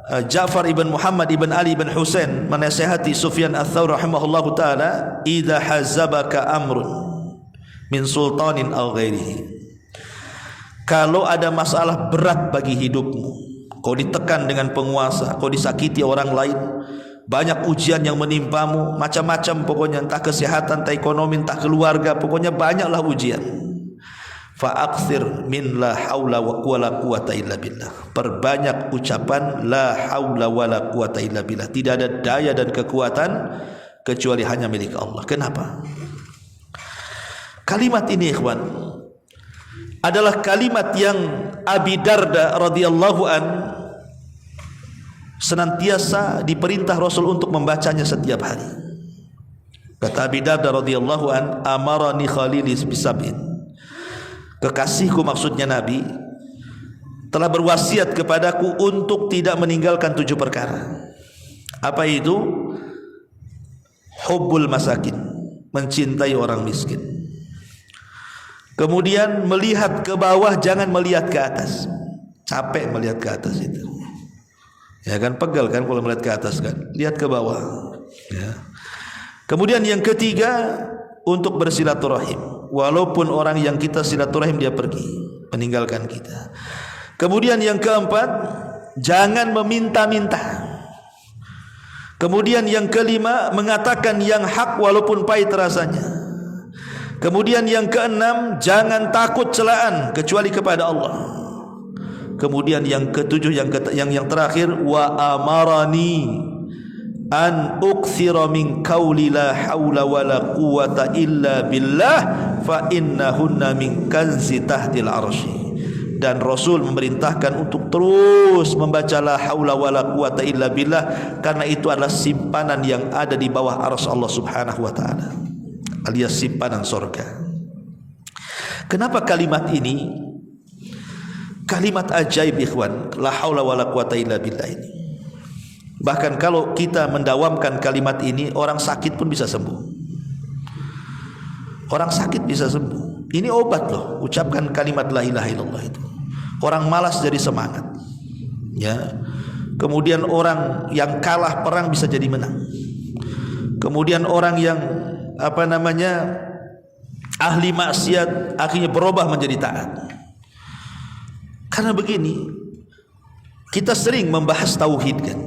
Ja'far ibn Muhammad ibn Ali ibn Husain menasihati Sufyan ats-Tsauri rahimahullahu taala, idza hazabaka amrun min sultanin aw ghairihi. Kalau ada masalah berat bagi hidupmu, kau ditekan dengan penguasa, kau disakiti orang lain, banyak ujian yang menimpamu, macam-macam pokoknya, entah kesehatan, entah ekonomi, entah keluarga, pokoknya banyaklah ujian. Fa'akthir min la haula wala quwata illa billah. Perbanyak ucapan la haula wala quwata illa billah. Tidak ada daya dan kekuatan kecuali hanya milik Allah. Kenapa? Kalimat ini ikhwan adalah kalimat yang Abi Darda radhiyallahu an senantiasa diperintah Rasul untuk membacanya setiap hari. Kata Abi Darda radhiyallahu an, amarani khalili bisab'in. Kekasihku maksudnya Nabi telah berwasiat kepadaku untuk tidak meninggalkan 7 perkara. Apa itu? Hubbul masakin, mencintai orang miskin. Kemudian melihat ke bawah, jangan melihat ke atas. Capek melihat ke atas itu. Ya kan, pegal kan kalau melihat ke atas kan. Lihat ke bawah. Ya. Kemudian yang ketiga, untuk bersilaturahim. Walaupun orang yang kita silaturahim dia pergi, meninggalkan kita. Kemudian yang keempat, jangan meminta-minta. Kemudian yang kelima, mengatakan yang hak walaupun pahit rasanya. Kemudian yang keenam, jangan takut celaan kecuali kepada Allah. Kemudian yang ketujuh, yang terakhir, wa amarani an ukthira min qawli la haula wala quwata illa billah fa innahunna min kanzi tahtil arsy. Dan Rasul memerintahkan untuk terus membaca la haula wala quwata illa billah karena itu adalah simpanan yang ada di bawah arsy Allah Subhanahu wa taala, alias simpanan surga. Kenapa kalimat ini kalimat ajaib ikhwan, la haula wala quwata illa billah ini? Bahkan kalau kita mendawamkan kalimat ini, orang sakit pun bisa sembuh. Orang sakit bisa sembuh. Ini obat loh, ucapkan kalimat la ilaha illallah itu. Orang malas jadi semangat. Ya. Kemudian orang yang kalah perang bisa jadi menang. Kemudian orang yang ahli maksiat akhirnya berubah menjadi taat. Karena begini, kita sering membahas tauhid kan.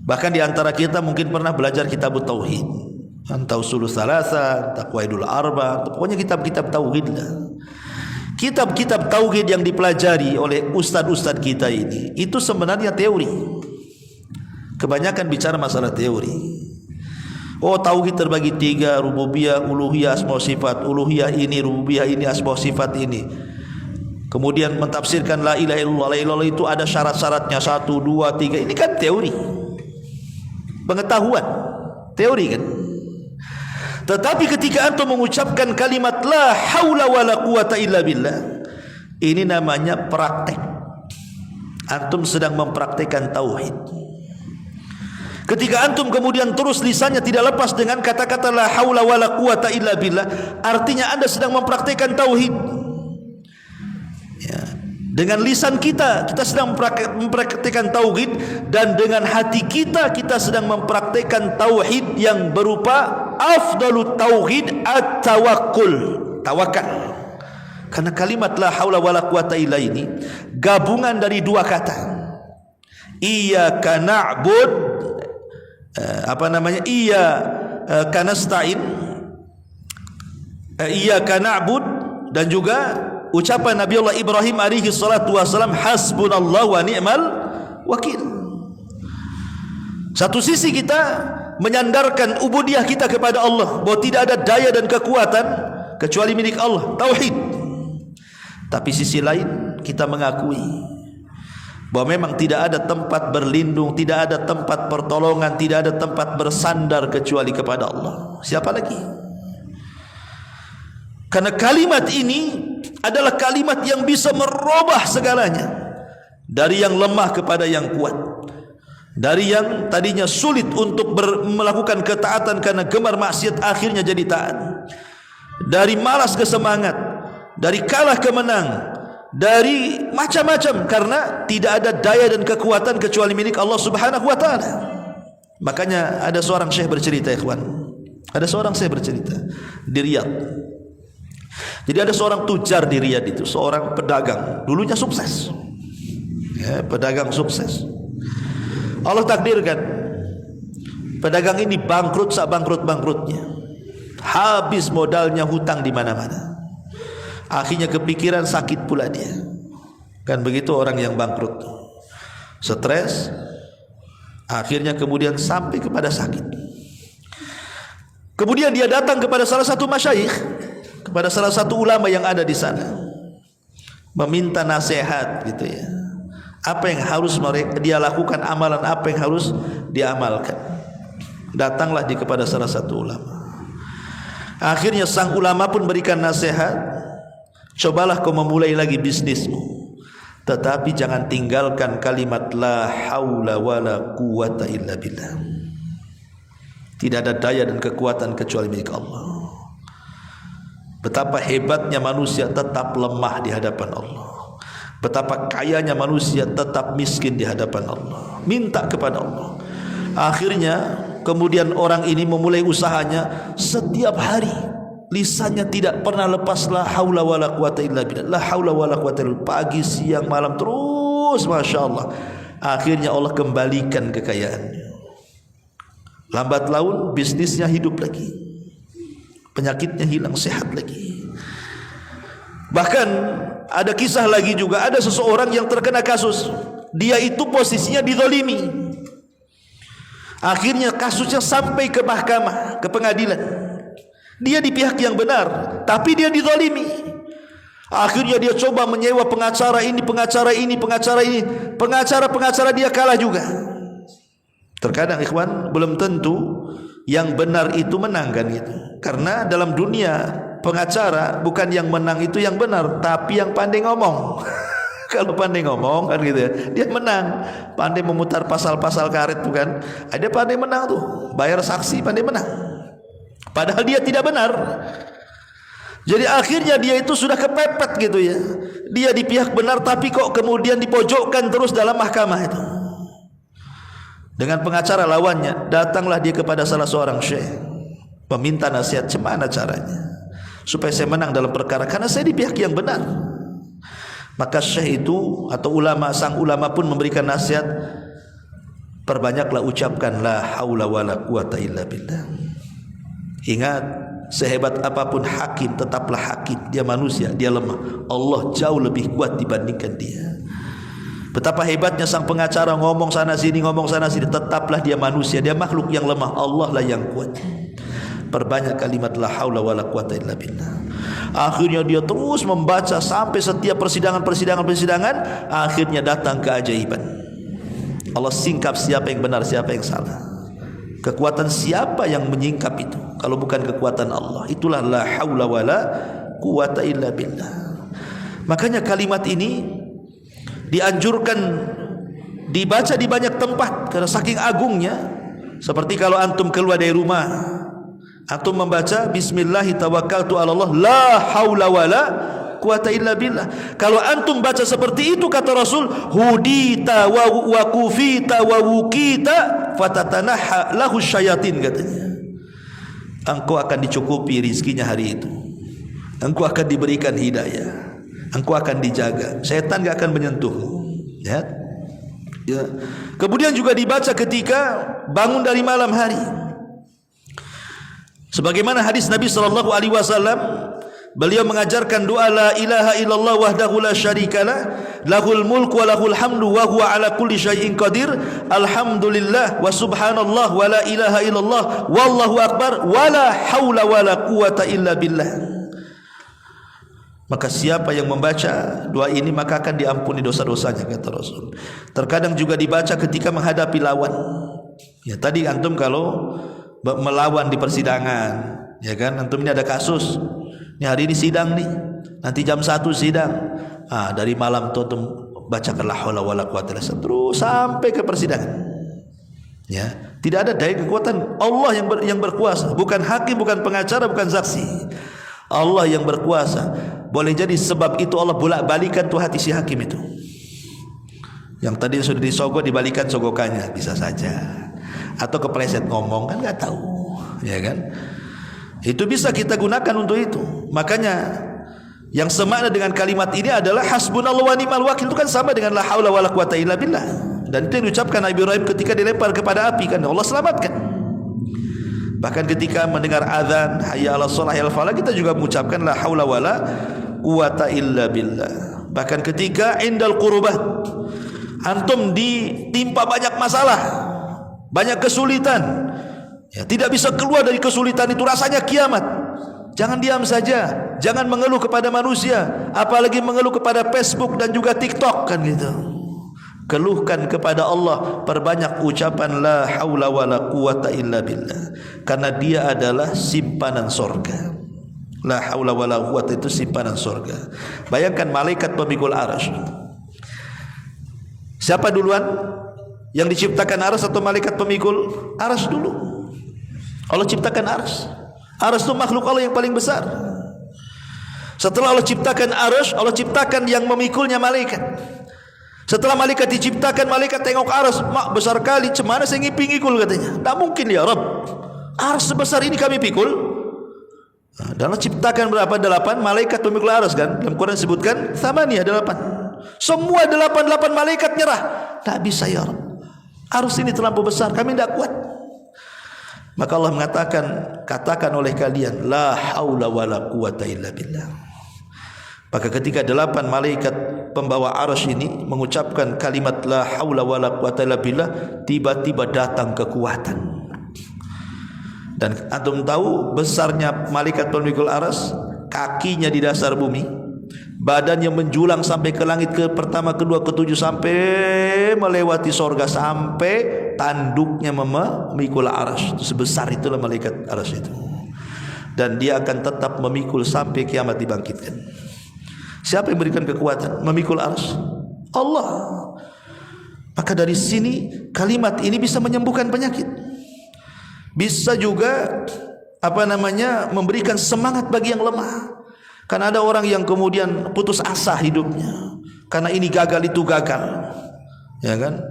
Bahkan di antara kita mungkin pernah belajar kitab tauhid, entah usul salasa, entah qawaidul arba, pokoknya kitab-kitab tauhid lah. Kitab-kitab tauhid yang dipelajari oleh ustadz-ustadz kita ini itu sebenarnya teori. Kebanyakan bicara masalah teori. Oh, tauhid terbagi 3, rububiyah, uluhiyah, asma sifat. Uluhiyah ini, rububiyah ini, asma sifat ini. Kemudian mentafsirkan la ilaha illallah. La ilaha illallah itu ada syarat-syaratnya 1, 2, 3. Ini kan teori, pengetahuan, teori kan. Tetapi ketika antum mengucapkan kalimat la haula wala quwata illa billah, ini namanya praktek. Antum sedang mempraktekkan tauhid. Ketika antum kemudian terus lisannya tidak lepas dengan kata-kata la haula wala quwata illa billah, artinya anda sedang mempraktekkan tauhid. Ya. Dengan lisan kita sedang mempraktikkan tauhid, dan dengan hati kita sedang mempraktikkan tauhid yang berupa afdalut tauhid at-tawakkul, tawakal. Karena kalimat la haula wala quwata illa ini gabungan dari 2 kata. Iyyaka na'bud, iyyaka nasta'in, iyyaka na'bud, dan juga ucapan Nabi Allah Ibrahim alaihi salatu wasalam, hasbunallahu wa ni'mal wakil. Satu sisi kita menyandarkan ubudiyah kita kepada Allah, bahwa tidak ada daya dan kekuatan kecuali milik Allah, tauhid. Tapi sisi lain kita mengakui bahwa memang tidak ada tempat berlindung, tidak ada tempat pertolongan, tidak ada tempat bersandar kecuali kepada Allah. Siapa lagi? Karena kalimat ini adalah kalimat yang bisa merubah segalanya, dari yang lemah kepada yang kuat, dari yang tadinya sulit untuk melakukan ketaatan karena gemar maksiat akhirnya jadi taat, dari malas ke semangat, dari kalah ke menang, dari macam-macam, karena tidak ada daya dan kekuatan kecuali milik Allah Subhanahu wa taala. Makanya ada seorang syekh bercerita, ikhwan, ada seorang syekh bercerita di Riyadh. Jadi ada seorang tujar di Riyadh itu, seorang pedagang, dulunya sukses, ya, pedagang sukses. Allah takdirkan pedagang ini bangkrut, bangkrutnya, habis modalnya, hutang di mana-mana. Akhirnya kepikiran, sakit pula dia. Kan begitu orang yang bangkrut, stres, akhirnya kemudian sampai kepada sakit. Kemudian dia datang kepada salah satu masyayikh, kepada salah satu ulama yang ada di sana, meminta nasihat gitu ya. Apa yang harus dia lakukan, amalan apa yang harus diamalkan. Datanglah dia kepada salah satu ulama. Akhirnya sang ulama pun berikan nasihat, cobalah kau memulai lagi bisnismu, tetapi jangan tinggalkan kalimat la haula wala quwata illa billah. Tidak ada daya dan kekuatan kecuali milik Allah. Betapa hebatnya manusia tetap lemah di hadapan Allah. Betapa kayanya manusia tetap miskin di hadapan Allah. Minta kepada Allah. Akhirnya kemudian orang ini memulai usahanya. Setiap hari lisannya tidak pernah lepas la haula wala quwata illa billah, la haula wala quwata illa billah. Pagi, siang, malam terus, masya Allah. Akhirnya Allah kembalikan kekayaannya. Lambat laun bisnisnya hidup lagi, penyakitnya hilang, sehat lagi. Bahkan ada kisah lagi juga, ada seseorang yang terkena kasus, dia itu posisinya dizalimi. Akhirnya kasusnya sampai ke mahkamah, ke pengadilan. Dia di pihak yang benar, tapi dia dizalimi. Akhirnya dia coba menyewa pengacara ini, pengacara dia kalah juga. Terkadang ikhwan, belum tentu yang benar itu menang kan gitu. Karena dalam dunia pengacara bukan yang menang itu yang benar, tapi yang pandai ngomong. Kalau pandai ngomong kan gitu ya, dia menang. Pandai memutar pasal-pasal karet bukan, ada pandai menang tuh, bayar saksi pandai menang. Padahal dia tidak benar. Jadi akhirnya dia itu sudah kepepet gitu ya. Dia di pihak benar tapi kok kemudian dipojokkan terus dalam mahkamah itu. Dengan pengacara lawannya, datanglah dia kepada salah seorang syekh, meminta nasihat, gimana caranya supaya saya menang dalam perkara, karena saya di pihak yang benar. Maka syekh itu atau ulama, sang ulama pun memberikan nasihat, perbanyaklah ucapkan la haula wala quwata illa billah. Ingat, sehebat apapun hakim tetaplah hakim. Dia manusia, dia lemah. Allah jauh lebih kuat dibandingkan dia. Betapa hebatnya sang pengacara ngomong sana sini, tetaplah dia manusia, dia makhluk yang lemah. Allah lah yang kuat. Perbanyak kalimat la haula wala quwata illa billah. Akhirnya dia terus membaca sampai setiap persidangan, akhirnya datang keajaiban. Allah singkap siapa yang benar, siapa yang salah. Kekuatan siapa yang menyingkap itu kalau bukan kekuatan Allah? Itulah la haula wala quwata illa billah. Makanya kalimat ini dianjurkan dibaca di banyak tempat karena saking agungnya. Seperti kalau antum keluar dari rumah, antum membaca bismillahi tawakkaltu 'ala Allah la haula wala quwata illa billah. Kalau antum baca seperti itu, kata Rasul, hudita wa kufita wa wukita fatatanaha lahu syayatin, katanya. Engkau akan dicukupi rizkinya hari itu. Engkau akan diberikan hidayah. Engkau akan dijaga. Setan enggak akan menyentuhmu. Ya. Ya. Kemudian juga dibaca ketika bangun dari malam hari. Sebagaimana hadis Nabi sallallahu alaihi wasallam, beliau mengajarkan doa la ilaha illallah wahdahu la syarikalah, lahul mulku wa lahul hamdu wa huwa ala kulli syai'in qadir, alhamdulillah wa subhanallah wa la ilaha illallah wallahu akbar wa la haula wa la quwata illa billah. Maka siapa yang membaca doa ini maka akan diampuni dosa-dosanya, kata Rasul. Terkadang juga dibaca ketika menghadapi lawan. Ya, tadi antum kalau melawan di persidangan, ya kan, antum ini ada kasus, ini hari ini sidang nih, nanti jam 1 sidang. Dari malam tuh antum bacakan la haula wala quwata illa billah terus sampai ke persidangan. Ya, tidak ada daya kekuatan Allah yang berkuasa, bukan hakim, bukan pengacara, bukan saksi. Allah yang berkuasa. Boleh jadi sebab itu Allah bolak-balikan tuh hati si hakim itu. Yang tadi sudah disogok dibalikan sogokannya, bisa saja. Atau kepleset ngomong, kan nggak tahu, ya kan? Itu bisa kita gunakan untuk itu. Makanya yang semakna dengan kalimat ini adalah hasbunallahu wa ni'mal wakil, itu kan sama dengan la haula wala quwata illa billah. Dan itu yang diucapkan Nabi Ibrahim ketika dilempar kepada api, kan Allah selamatkan. Bahkan ketika mendengar azan hayya 'alas shalah hayya 'alal falah, kita juga mengucapkan la haula wala quwata illa billah. Bahkan ketika indal qurbat, antum ditimpa banyak masalah, banyak kesulitan, ya, tidak bisa keluar dari kesulitan itu, rasanya kiamat. Jangan diam saja, jangan mengeluh kepada manusia, apalagi mengeluh kepada Facebook dan juga TikTok, kan gitu. Keluhkan kepada Allah, perbanyak ucapan la haula wala quwata illa billah, karena dia adalah simpanan surga. La haula wala quwata itu simpanan surga. Bayangkan malaikat pemikul arsy. Siapa duluan? Yang diciptakan arsy atau malaikat pemikul arsy dulu? Allah ciptakan arsy. Arsy itu makhluk Allah yang paling besar. Setelah Allah ciptakan arsy, Allah ciptakan yang memikulnya malaikat. Setelah malaikat diciptakan, malaikat tengok arsy, mak besar kali, cemana saya ngiping-ngikul, katanya. Tak mungkin ya Rabb, arsy sebesar ini kami pikul. Dan Allah ciptakan berapa? 8 malaikat pemikul arsy, kan? Dalam Quran disebutkan thamaniyah, 8. Semua 8 malaikat nyerah. Tak bisa ya Rabb, arsy ini terlampau besar, kami tidak kuat. Maka Allah mengatakan, katakan oleh kalian la haula wala quwata illa billah. Maka ketika 8 malaikat pembawa arsy ini mengucapkan kalimat la haula wala quwata illa billah, tiba-tiba datang kekuatan. Dan antum tahu besarnya malaikat pemikul arsy, kakinya di dasar bumi, badannya menjulang sampai ke langit ke pertama, kedua, ketujuh, sampai melewati sorga, sampai tanduknya memikul arsy. Sebesar itulah malaikat arsy itu. Dan dia akan tetap memikul sampai kiamat dibangkitkan. Siapa yang berikan kekuatan memikul arsy? Allah. Maka dari sini kalimat ini bisa menyembuhkan penyakit. Bisa juga memberikan semangat bagi yang lemah. Karena ada orang yang kemudian putus asa hidupnya karena ini gagal itu gagal, ya kan?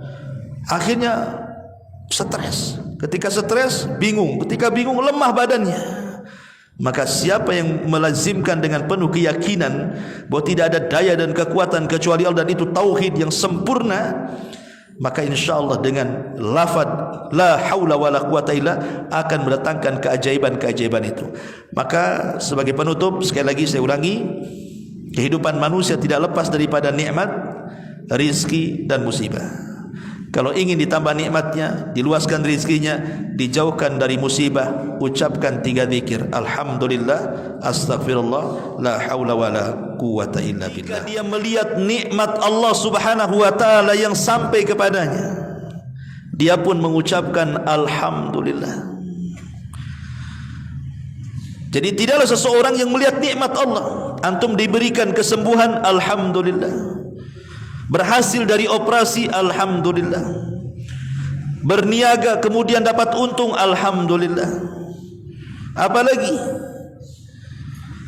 Akhirnya stres. Ketika stres bingung, ketika bingung lemah badannya. Maka siapa yang melazimkan dengan penuh keyakinan bahwa tidak ada daya dan kekuatan kecuali Allah, dan itu tauhid yang sempurna, maka insyaallah dengan lafaz la haula wala quwata illa akan mendatangkan keajaiban-keajaiban itu. Maka sebagai penutup sekali lagi saya ulangi, kehidupan manusia tidak lepas daripada nikmat, rizki dan musibah. Kalau ingin ditambah nikmatnya, diluaskan rizkinya, dijauhkan dari musibah, ucapkan 3 zikir. Alhamdulillah, astagfirullah, la haula wala quwata illa billah. Jika dia melihat nikmat Allah Subhanahu wa taala yang sampai kepadanya, dia pun mengucapkan alhamdulillah. Jadi tidaklah seseorang yang melihat nikmat Allah, antum diberikan kesembuhan, alhamdulillah. Berhasil dari operasi, alhamdulillah. Berniaga kemudian dapat untung, alhamdulillah. Apalagi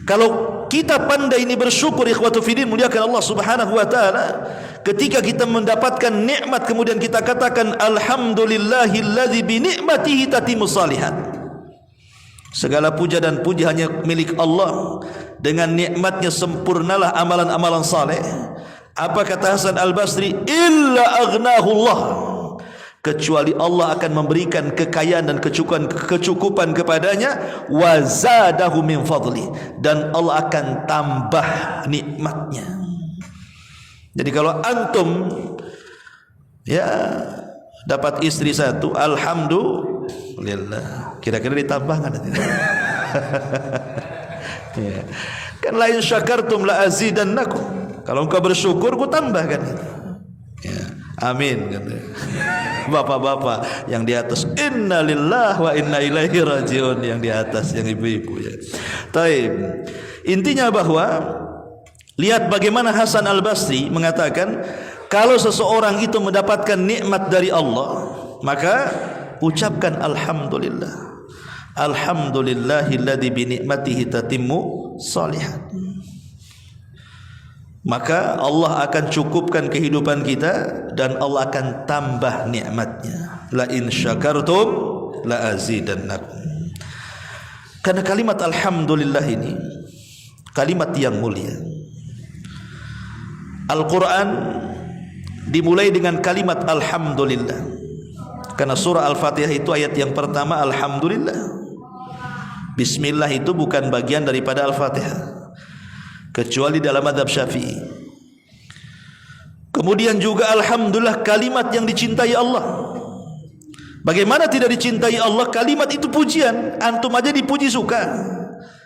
kalau kita pandai ini bersyukur, ikhwatu fiddin, muliakan Allah Subhanahu wa taala, ketika kita mendapatkan nikmat kemudian kita katakan alhamdulillahilladzi bi ni'matihi tatimmus shalihat. Segala puja dan puji hanya milik Allah, dengan nikmatnya sempurnalah amalan-amalan saleh. Apa kata Hasan Al-Basri? Illa aghnahu Allah, kecuali Allah akan memberikan kekayaan dan kecukupan kepadanya, wa zadahu min fadli, dan Allah akan tambah nikmatnya. Jadi kalau antum dapat istri 1, alhamdulillah, kira-kira ditambah kan? Ya. Kan la in syakartum la azidannakum. Kalau engkau bersyukur, ku tambahkan itu. Ya, amin. Bapak-bapak yang di atas, inna lillahi wa inna ilaihi rajiun, yang di atas, yang ibu-ibu ya. Taib. Intinya bahwa lihat bagaimana Hasan Al-Basri mengatakan, kalau seseorang itu mendapatkan nikmat dari Allah, maka ucapkan alhamdulillah. Alhamdulillahilladzi bi ni'matihi tatimmu shalihat. Maka Allah akan cukupkan kehidupan kita dan Allah akan tambah nikmatnya. La in syakartum la azidannakum. Karena kalimat alhamdulillah ini kalimat yang mulia. Al-Quran dimulai dengan kalimat alhamdulillah. Karena surah Al-Fatihah itu ayat yang pertama alhamdulillah. Bismillah itu bukan bagian daripada Al-Fatihah, kecuali dalam mazhab Syafi'i. Kemudian juga alhamdulillah kalimat yang dicintai Allah. Bagaimana tidak dicintai Allah? Kalimat itu pujian, antum aja dipuji suka.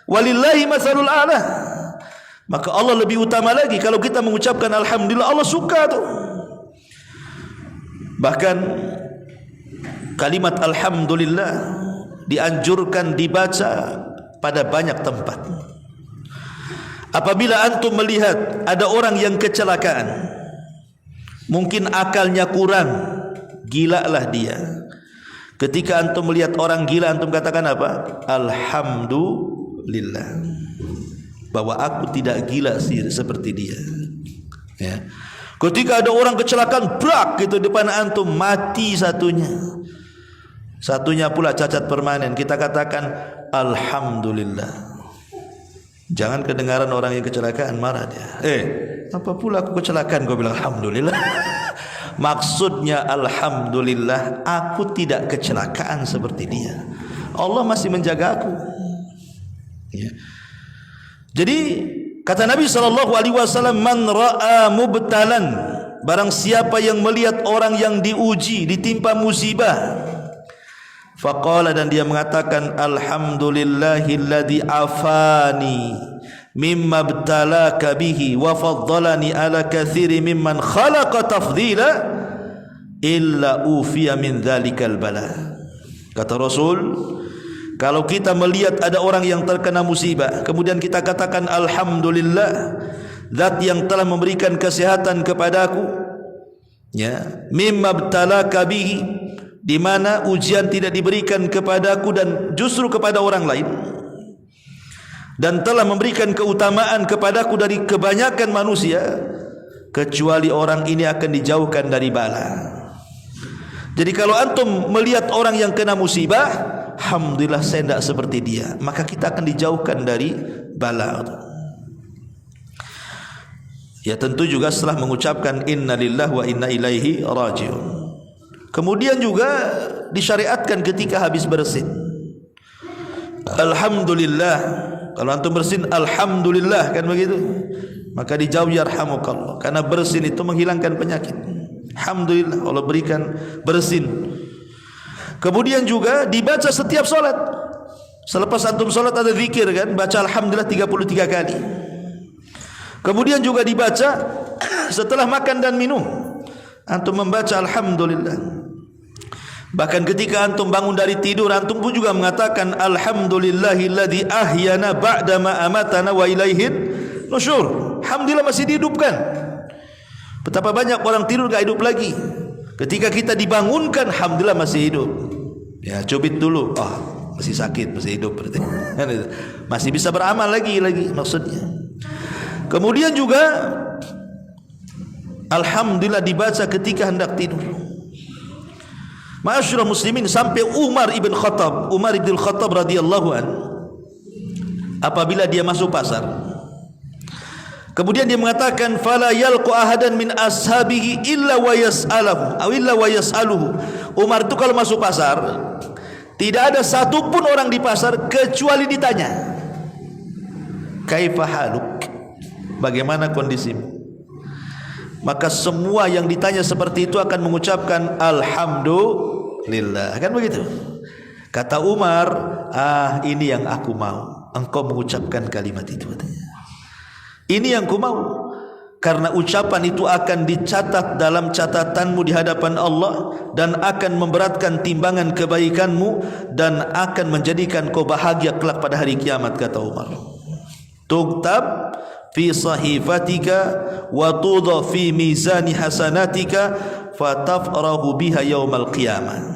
Walillahi masalul a'la. Maka Allah lebih utama lagi kalau kita mengucapkan alhamdulillah, Allah suka tuh. Bahkan kalimat alhamdulillah dianjurkan dibaca pada banyak tempat. Apabila antum melihat ada orang yang kecelakaan, mungkin akalnya kurang, gila lah dia. Ketika antum melihat orang gila, antum katakan apa? Alhamdulillah, bahwa aku tidak gila seperti dia. Ya. Ketika ada orang kecelakaan, brak gitu depan antum, mati satunya pula cacat permanen, kita katakan alhamdulillah. Jangan kedengaran orang yang kecelakaan marah dia. Apa pula aku kecelakaan, kau bilang alhamdulillah. Maksudnya alhamdulillah aku tidak kecelakaan seperti dia. Allah masih menjaga aku. Ya. Jadi kata Nabi SAW, man ra'a mubtalan, barang siapa yang melihat orang yang diuji, ditimpa musibah, faqala, dan dia mengatakan alhamdulillahilladzi afani mimma btalaka bihi wa faddalani ala katsiri mimman khalaqa tafdila illa ufiya min dzalikal bala. Kata Rasul, kalau kita melihat ada orang yang terkena musibah, kemudian kita katakan alhamdulillah, zat yang telah memberikan kesehatan kepadaku, ya, mimma btalaka bihi, di mana ujian tidak diberikan kepadaku dan justru kepada orang lain, dan telah memberikan keutamaan kepadaku dari kebanyakan manusia, kecuali orang ini akan dijauhkan dari bala. Jadi kalau antum melihat orang yang kena musibah, alhamdulillah saya tidak seperti dia, maka kita akan dijauhkan dari bala. Ya tentu juga setelah mengucapkan inna lillahi wa inna ilaihi rajiun. Kemudian juga disyariatkan ketika habis bersin, alhamdulillah. Kalau antum bersin alhamdulillah, kan begitu, maka dijawab yarhamukallah, karena bersin itu menghilangkan penyakit. Alhamdulillah Allah berikan bersin. Kemudian juga dibaca setiap solat. Selepas antum solat ada zikir, kan, baca alhamdulillah 33 kali. Kemudian juga dibaca setelah makan dan minum, antum membaca alhamdulillah. Bahkan ketika antum bangun dari tidur, antum pun juga mengatakan alhamdulillahilladzi ahyana ba'dama amatana wa ilaihin nusyur. Alhamdulillah masih dihidupkan. Betapa banyak orang tidur enggak hidup lagi. Ketika kita dibangunkan, alhamdulillah masih hidup. Ya, cubit dulu. Masih sakit, masih hidup berarti. Masih bisa beramal lagi maksudnya. Kemudian juga alhamdulillah dibaca ketika hendak tidur. Ma'asyiral muslimin, sampai Umar ibn Khattab radhiyallahu an, apabila dia masuk pasar, kemudian dia mengatakan fala yalqu ahadan min ashabihi illa wa yas'aluhu. Umar itu kalau masuk pasar, tidak ada satupun orang di pasar kecuali ditanya, kaifa haluk, bagaimana kondisimu? Maka semua yang ditanya seperti itu akan mengucapkan alhamdulillah, kan begitu. Kata Umar, ini yang aku mau, engkau mengucapkan kalimat itu. Ini yang aku mau, karena ucapan itu akan dicatat dalam catatanmu di hadapan Allah, dan akan memberatkan timbangan kebaikanmu, dan akan menjadikan kau bahagia kelak pada hari kiamat, kata Umar. Tuktab fi sahifatika wa tudha fi mizani hasanatika fatafrahu biha yaumal qiyamah.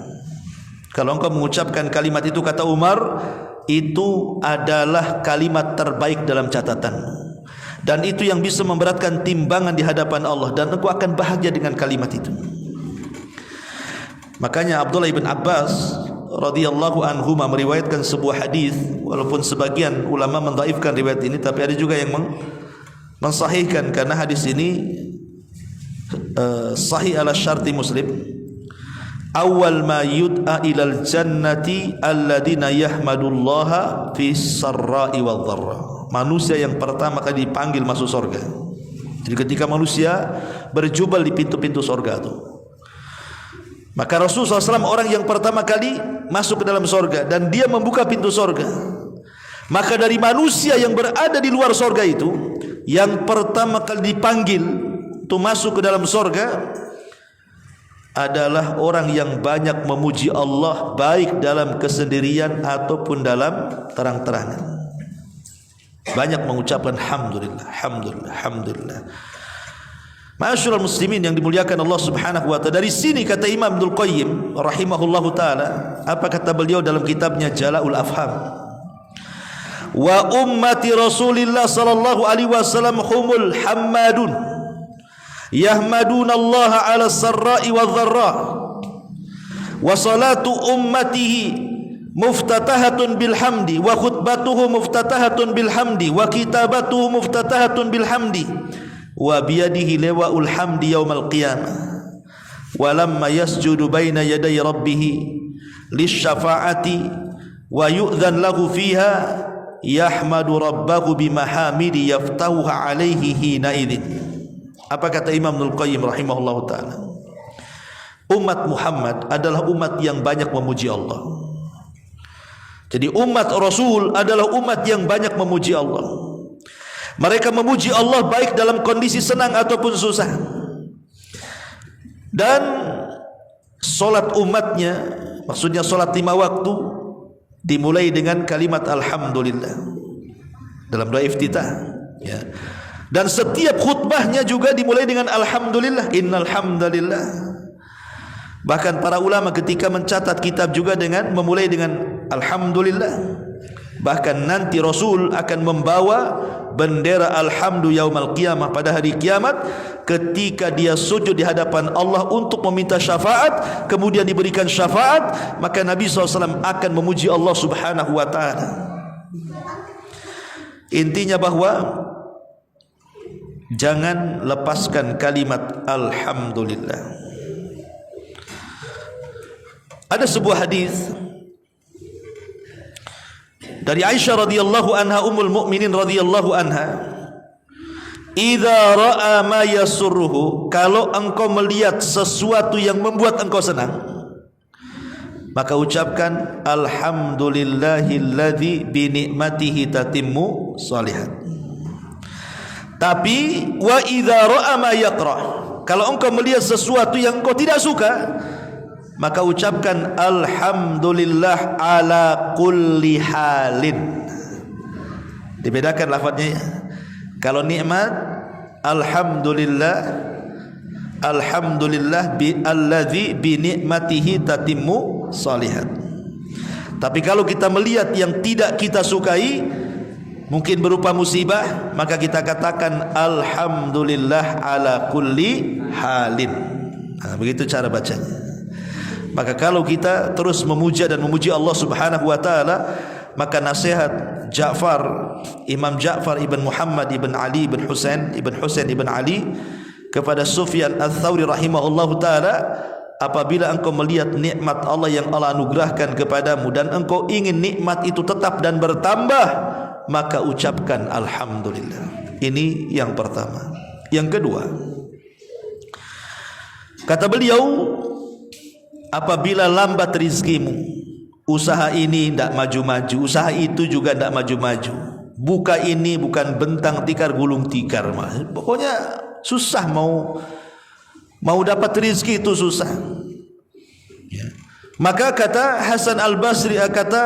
Kalau engkau mengucapkan kalimat itu, kata Umar, itu adalah kalimat terbaik dalam catatanmu, dan itu yang bisa memberatkan timbangan di hadapan Allah, dan engkau akan bahagia dengan kalimat itu. Makanya Abdullah ibn Abbas radhiyallahu anhuma meriwayatkan sebuah hadis, walaupun sebagian ulama mendhaifkan riwayat ini, tapi ada juga yang mensahihkan, karena hadis ini sahih ala syarti Muslim. Awal ma yud'a ilal jannati alladina yahmadullaha fi sarra'i wal dharra. Manusia yang pertama kali dipanggil masuk surga. Jadi ketika manusia berjubel di pintu-pintu surga itu, maka Rasulullah SAW orang yang pertama kali masuk ke dalam surga, dan dia membuka pintu surga. Maka dari manusia yang berada di luar surga itu, yang pertama kali dipanggil untuk masuk ke dalam surga adalah orang yang banyak memuji Allah, baik dalam kesendirian ataupun dalam terang-terangan. Banyak mengucapkan alhamdulillah, alhamdulillah, alhamdulillah. Ma'asyiral muslimin yang dimuliakan Allah Subhanahu wa taala. Dari sini kata Imam Ibnul Qayyim rahimahullahu taala, apa kata beliau dalam kitabnya Jala'ul Afham? Wa ummati Rasulillah sallallahu alaihi wasallam humul hammadun yahmaduna Allah ala sarra'i wa dharra, wa salatu ummatihi muftatahatun bilhamdi, wa khutbatuhu muftatahatun bilhamdi, wa kitabatuhu muftatahatun bilhamdi, wa biyadihi lawa'ul hamdi yaumal qiyamah, wa lamma yasjudu baina yaday rabbih lisyafa'ati wa yu'dhan lahu fiha yahmadu rabbahu bimahamidi yaftahuha alaihi hina idzin. Apa kata Imam Ibnul Qayyim rahimahullahu taala? Umat Muhammad adalah umat yang banyak memuji Allah. Jadi umat Rasul adalah umat yang banyak memuji Allah. Mereka memuji Allah baik dalam kondisi senang ataupun susah. Dan solat umatnya, maksudnya solat 5 waktu, dimulai dengan kalimat alhamdulillah dalam doa iftitah, ya. Dan setiap khutbahnya juga dimulai dengan alhamdulillah, innal hamdalillah. Bahkan para ulama ketika mencatat kitab juga dengan memulai dengan alhamdulillah. Bahkan nanti Rasul akan membawa bendera alhamdu yaumal qiyamah pada hari kiamat, ketika dia sujud di hadapan Allah untuk meminta syafaat, kemudian diberikan syafaat, maka Nabi SAW akan memuji Allah Subhanahu wa ta'ala. Intinya bahwa jangan lepaskan kalimat alhamdulillah. Ada sebuah hadis dari Aisyah radhiyallahu anha, ummul mukminin radhiyallahu anha, idza ra'a ma yasurruhu, kalau engkau melihat sesuatu yang membuat engkau senang, maka ucapkan alhamdulillahilladzi bi ni'matihi tatimmu shalihat. Tapi wa idza ra'a ma yakrah, kalau engkau melihat sesuatu yang engkau tidak suka, maka ucapkan alhamdulillah ala kulli halin. Dibedakan lafadznya ya. Kalau nikmat alhamdulillah bi alladzi bi ni'matihi tatimmu shalihat. Tapi kalau kita melihat yang tidak kita sukai, mungkin berupa musibah, maka kita katakan alhamdulillah ala kulli halin. Begitu cara bacanya. Maka kalau kita terus memuja dan memuji Allah Subhanahu wa taala, maka nasihat Imam Ja'far ibn Muhammad ibn Ali ibn Husain ibn Ali kepada Sufyan Ats-Tsauri rahimahullahu taala, apabila engkau melihat nikmat Allah yang Allah anugerahkan kepadamu dan engkau ingin nikmat itu tetap dan bertambah, maka ucapkan alhamdulillah. Ini yang pertama. Yang kedua, kata beliau, apabila lambat rizkimu, usaha ini tidak maju-maju, usaha itu juga tidak maju-maju, buka ini bukan bentang tikar gulung tikar, pokoknya susah mau dapat rizki itu susah ya. Maka kata Hasan Al-Basri, kata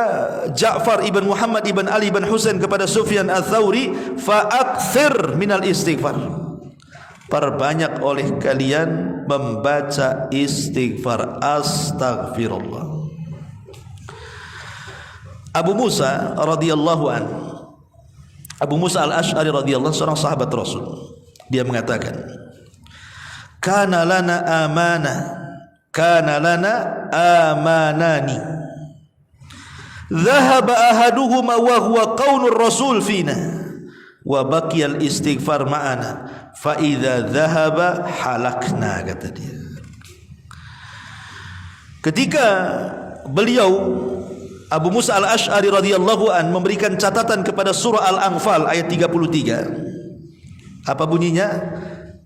Ja'far ibn Muhammad ibn Ali ibn Husain kepada Sufyan Ats-Tsauri, fa'akthir minal istighfar, perbanyak oleh kalian membaca istighfar, astaghfirullah. Abu Musa radhiyallahu an, Abu Musa Al-Asy'ari radhiyallahu, seorang sahabat Rasul, dia mengatakan, kana lana amanani dhahaba ahaduhuma wa huwa qaulur rasul fina wa baqiyal istighfar ma'ana fa idza dhahaba halakna, kata dia. Ketika beliau Abu Musa Al-Asy'ari radhiyallahu an memberikan catatan kepada surah Al-Anfal ayat 33, apa bunyinya?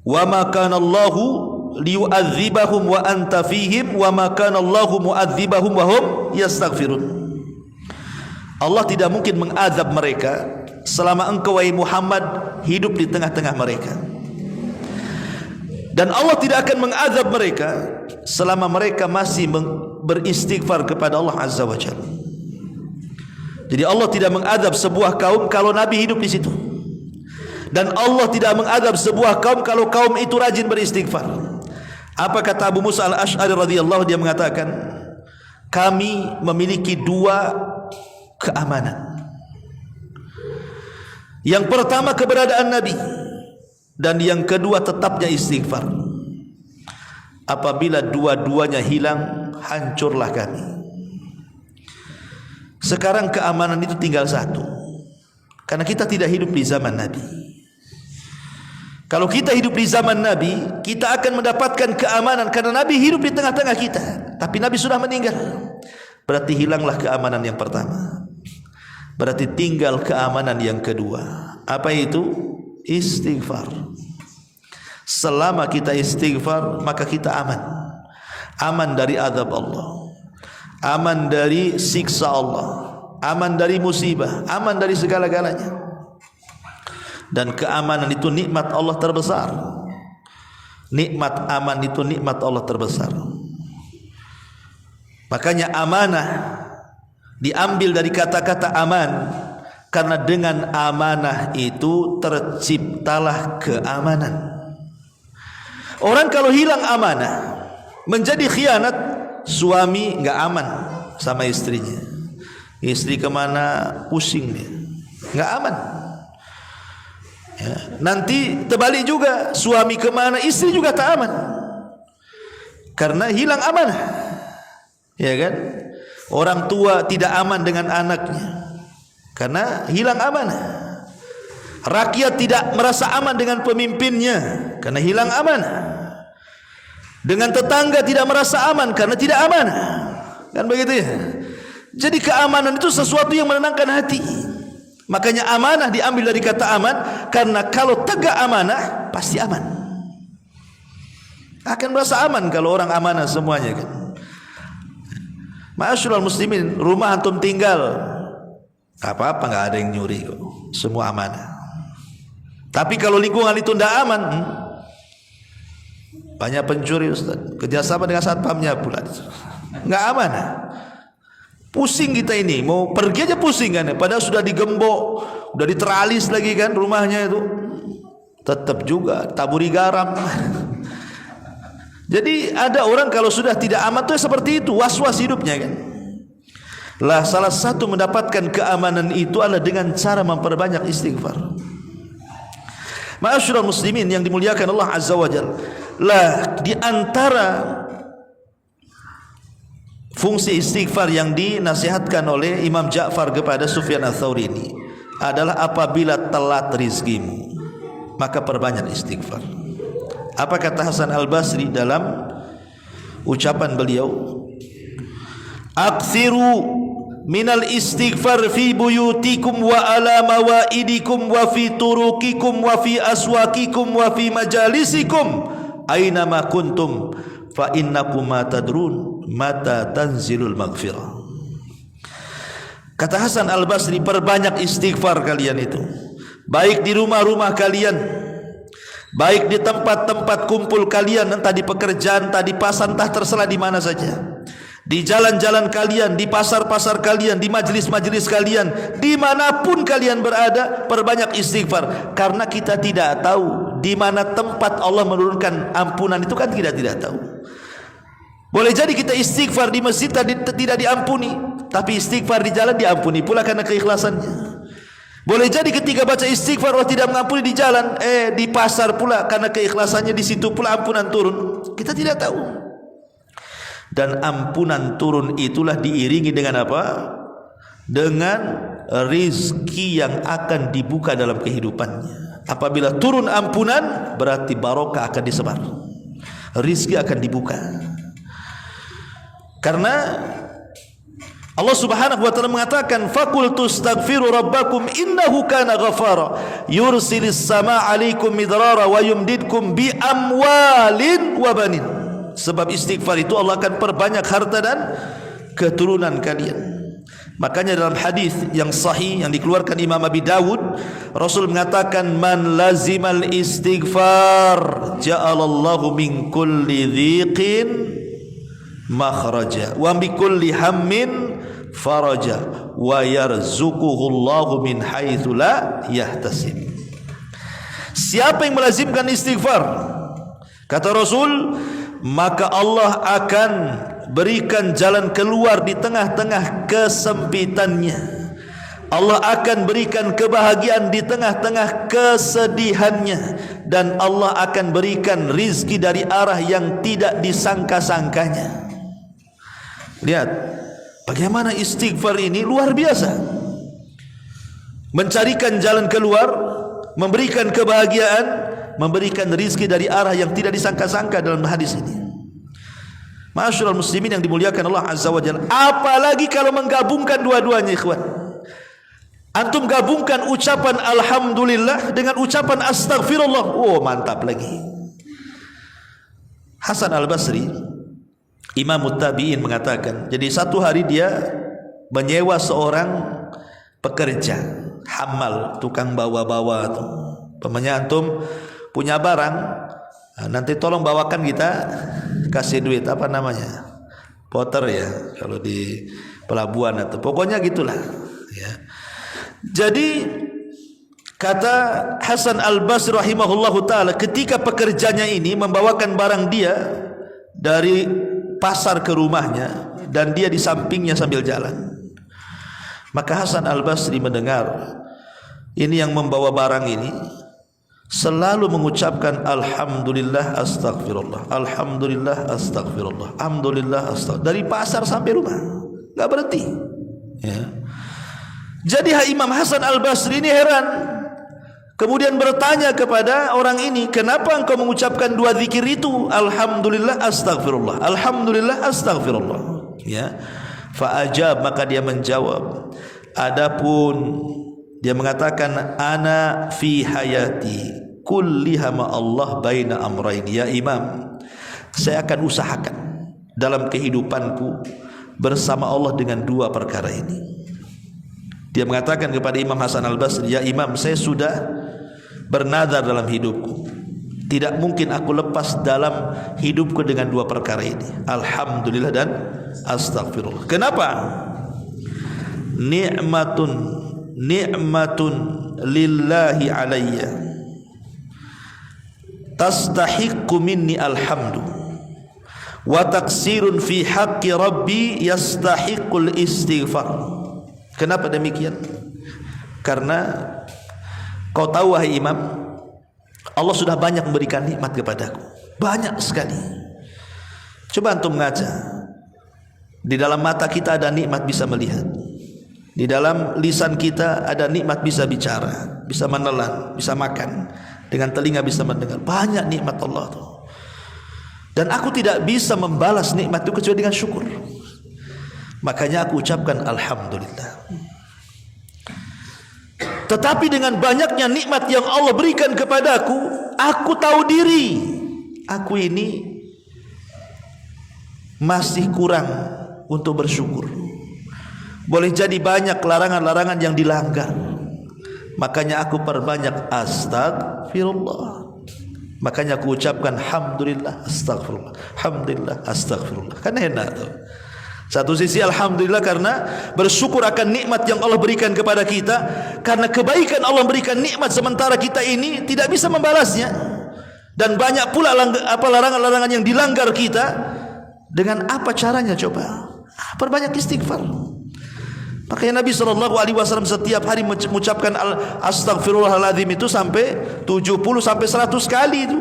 Wa ma kana Allahu liyu'adzibahum wa anta fihim wa ma kana Allahu mu'adzibahum wa hum yastaghfirun. Allah tidak mungkin mengazab mereka selama engkau wahai Muhammad hidup di tengah-tengah mereka, dan Allah tidak akan mengazab mereka selama mereka masih beristighfar kepada Allah Azza wa Jalla. Jadi Allah tidak mengazab sebuah kaum kalau Nabi hidup di situ, dan Allah tidak mengazab sebuah kaum kalau kaum itu rajin beristighfar. Apa kata Abu Musa Al-Asy'ari radhiyallahu, dia mengatakan, kami memiliki dua keamanan. Yang pertama keberadaan Nabi, dan yang kedua tetapnya istighfar. Apabila dua-duanya hilang, hancurlah kami. Sekarang keamanan itu tinggal satu, karena kita tidak hidup di zaman Nabi. Kalau kita hidup di zaman Nabi, kita akan mendapatkan keamanan karena Nabi hidup di tengah-tengah kita. Tapi Nabi sudah meninggal, berarti hilanglah keamanan yang pertama. Berarti tinggal keamanan yang kedua. Apa itu? Istighfar. Selama kita istighfar, maka kita aman. Aman dari azab Allah, aman dari siksa Allah, aman dari musibah, aman dari segala-galanya. Dan keamanan itu nikmat Allah terbesar. Nikmat aman itu nikmat Allah terbesar. Makanya amanah diambil dari kata-kata aman, karena dengan amanah itu terciptalah keamanan. Orang kalau hilang amanah, menjadi khianat, suami enggak aman sama istrinya. Istri kemana pusing dia, enggak aman ya. Nanti terbalik juga, suami kemana istri juga tak aman, karena hilang amanah, ya kan? Orang tua tidak aman dengan anaknya karena hilang amanah. Rakyat tidak merasa aman dengan pemimpinnya karena hilang amanah. Dengan tetangga tidak merasa aman karena tidak amanah. Kan begitu ya. Jadi keamanan itu sesuatu yang menenangkan hati. Makanya amanah diambil dari kata aman, karena kalau tegak amanah pasti aman. Akan merasa aman kalau orang amanah semuanya kan. Ma'asyiral muslimin, rumah antum tinggal apa-apa enggak ada yang nyuri kok. Semua amanah. Tapi kalau lingkungan itu tidak aman, banyak pencuri Ustaz. Kerjasama dengan satpamnya pula. Enggak amanah. Pusing kita ini, mau pergi aja pusing kan, padahal sudah digembok, sudah diteralis lagi kan rumahnya itu, tetap juga taburi garam. Jadi ada orang kalau sudah tidak aman tuh seperti itu, was-was hidupnya kan. Lah salah satu mendapatkan keamanan itu adalah dengan cara memperbanyak istighfar. Ma'asyiral muslimin yang dimuliakan Allah Azza wa Jalla, lah di antara fungsi istighfar yang dinasihatkan oleh Imam Ja'far kepada Sufyan Ats-Tsauri ini adalah apabila telat rizkimu, maka perbanyak istighfar. Apa kata Hasan Al-Basri dalam ucapan beliau? Aktsiru minal istighfar fi buyutikum wa ala mawaidikum wa fi turuqikum wa fi aswaqikum wa fi majalisikum aina ma kuntum fa innakum ma tadrun mata tanzilul maghfirah. Kata Hasan Al-Basri, perbanyak istighfar kalian itu, baik di rumah-rumah kalian, baik di tempat-tempat kumpul kalian, entah di pekerjaan, entah di pasar, entah terserah di mana saja, di jalan-jalan kalian, di pasar-pasar kalian, di majlis-majlis kalian, dimanapun kalian berada, perbanyak istighfar. Karena kita tidak tahu di mana tempat Allah menurunkan ampunan itu kan kita tidak tahu. Boleh jadi kita istighfar di masjid tidak diampuni, tapi istighfar di jalan diampuni pula karena keikhlasannya. Boleh jadi ketika baca istighfar Allah tidak mengampuni di jalan, di pasar pula karena keikhlasannya, di situ pula ampunan turun. Kita tidak tahu. Dan ampunan turun itulah diiringi dengan apa? Dengan rizki yang akan dibuka dalam kehidupannya. Apabila turun ampunan, berarti barokah akan disebar, rizki akan dibuka. Karena Allah Subhanahu wa taala mengatakan, faqultu astaghfiru rabbakum innahu kana ghafara yursilis samaa 'alaikum midrara wa yumdidkum bi amwalin wa banin. Sebab istighfar itu Allah akan perbanyak harta dan keturunan kalian. Makanya dalam hadis yang sahih yang dikeluarkan Imam Abi Dawud, Rasul mengatakan, man lazimal istighfar ja'alallahu min kulli dhiqin makhraja wa bi kulli hammin faraja wa yarzuquhu Allahu min haitsu la yahtasib. Siapa yang melazimkan istighfar, kata Rasul, maka Allah akan berikan jalan keluar di tengah-tengah kesempitannya. Allah akan berikan kebahagiaan di tengah-tengah kesedihannya, dan Allah akan berikan rizki dari arah yang tidak disangka-sangkanya. Lihat bagaimana istighfar ini luar biasa, mencarikan jalan keluar, memberikan kebahagiaan, memberikan rizki dari arah yang tidak disangka-sangka dalam hadis ini. Ma'asyiral muslimin yang dimuliakan Allah Azza wa Jalla, apalagi kalau menggabungkan dua-duanya ikhwan. Antum gabungkan ucapan alhamdulillah dengan ucapan astaghfirullah, oh mantap lagi. Hasan Al-Basri, Imam Tabi'in, mengatakan, jadi satu hari dia menyewa seorang pekerja hamal, tukang bawa-bawa tuh. Pemanya antum punya barang, nanti tolong bawakan, kita kasih duit, apa namanya, porter ya kalau di pelabuhan, atau pokoknya gitulah ya. Jadi kata Hasan Al-Basri rahimahullahu taala, ketika pekerjanya ini membawakan barang dia dari pasar ke rumahnya dan dia di sampingnya sambil jalan, maka Hasan Al-Basri mendengar ini yang membawa barang ini selalu mengucapkan alhamdulillah astaghfirullah, alhamdulillah astaghfirullah, alhamdulillah astaghfirullah, dari pasar sampai rumah, enggak berhenti ya. Jadi Imam Hasan Al-Basri ini heran, kemudian bertanya kepada orang ini, kenapa engkau mengucapkan dua zikir itu, alhamdulillah astaghfirullah, alhamdulillah astaghfirullah ya. Fa ajab, maka dia menjawab, adapun dia mengatakan, ana fi hayati kulliha ma Allah baina amrayn. Ya Imam, saya akan usahakan dalam kehidupanku bersama Allah dengan dua perkara ini. Dia mengatakan kepada Imam Hasan Al-Basri, ya Imam, saya sudah bernazar dalam hidupku, tidak mungkin aku lepas dalam hidupku dengan dua perkara ini, alhamdulillah dan astagfirullah. Kenapa? Ni'matun lillahi alayya tastahiqqu minni alhamdu wa taksirun fi haqqi rabbi yastahiqqul istighfar. Kenapa demikian? Karena kau tahu wahai Imam, Allah sudah banyak memberikan nikmat kepadaku, banyak sekali. Coba antum ngaca, di dalam mata kita ada nikmat bisa melihat, di dalam lisan kita ada nikmat bisa bicara, bisa menelan, bisa makan, dengan telinga bisa mendengar. Banyak nikmat Allah tuh. Dan aku tidak bisa membalas nikmat itu kecuali dengan syukur. Makanya aku ucapkan alhamdulillah. Tetapi dengan banyaknya nikmat yang Allah berikan kepadaku, aku tahu diri, aku ini masih kurang untuk bersyukur. Boleh jadi banyak larangan-larangan yang dilanggar, makanya aku perbanyak astagfirullah. Makanya aku ucapkan alhamdulillah astagfirullah, alhamdulillah astagfirullah. Kan enak tuh. Satu sisi alhamdulillah karena bersyukur akan nikmat yang Allah berikan kepada kita, karena kebaikan Allah berikan nikmat sementara kita ini tidak bisa membalasnya. Dan banyak pula larangan-larangan yang dilanggar kita. Dengan apa caranya coba? Perbanyak istighfar. Makanya Nabi SAW setiap hari mengucapkan astaghfirullahaladzim itu sampai 70 sampai 100 kali itu.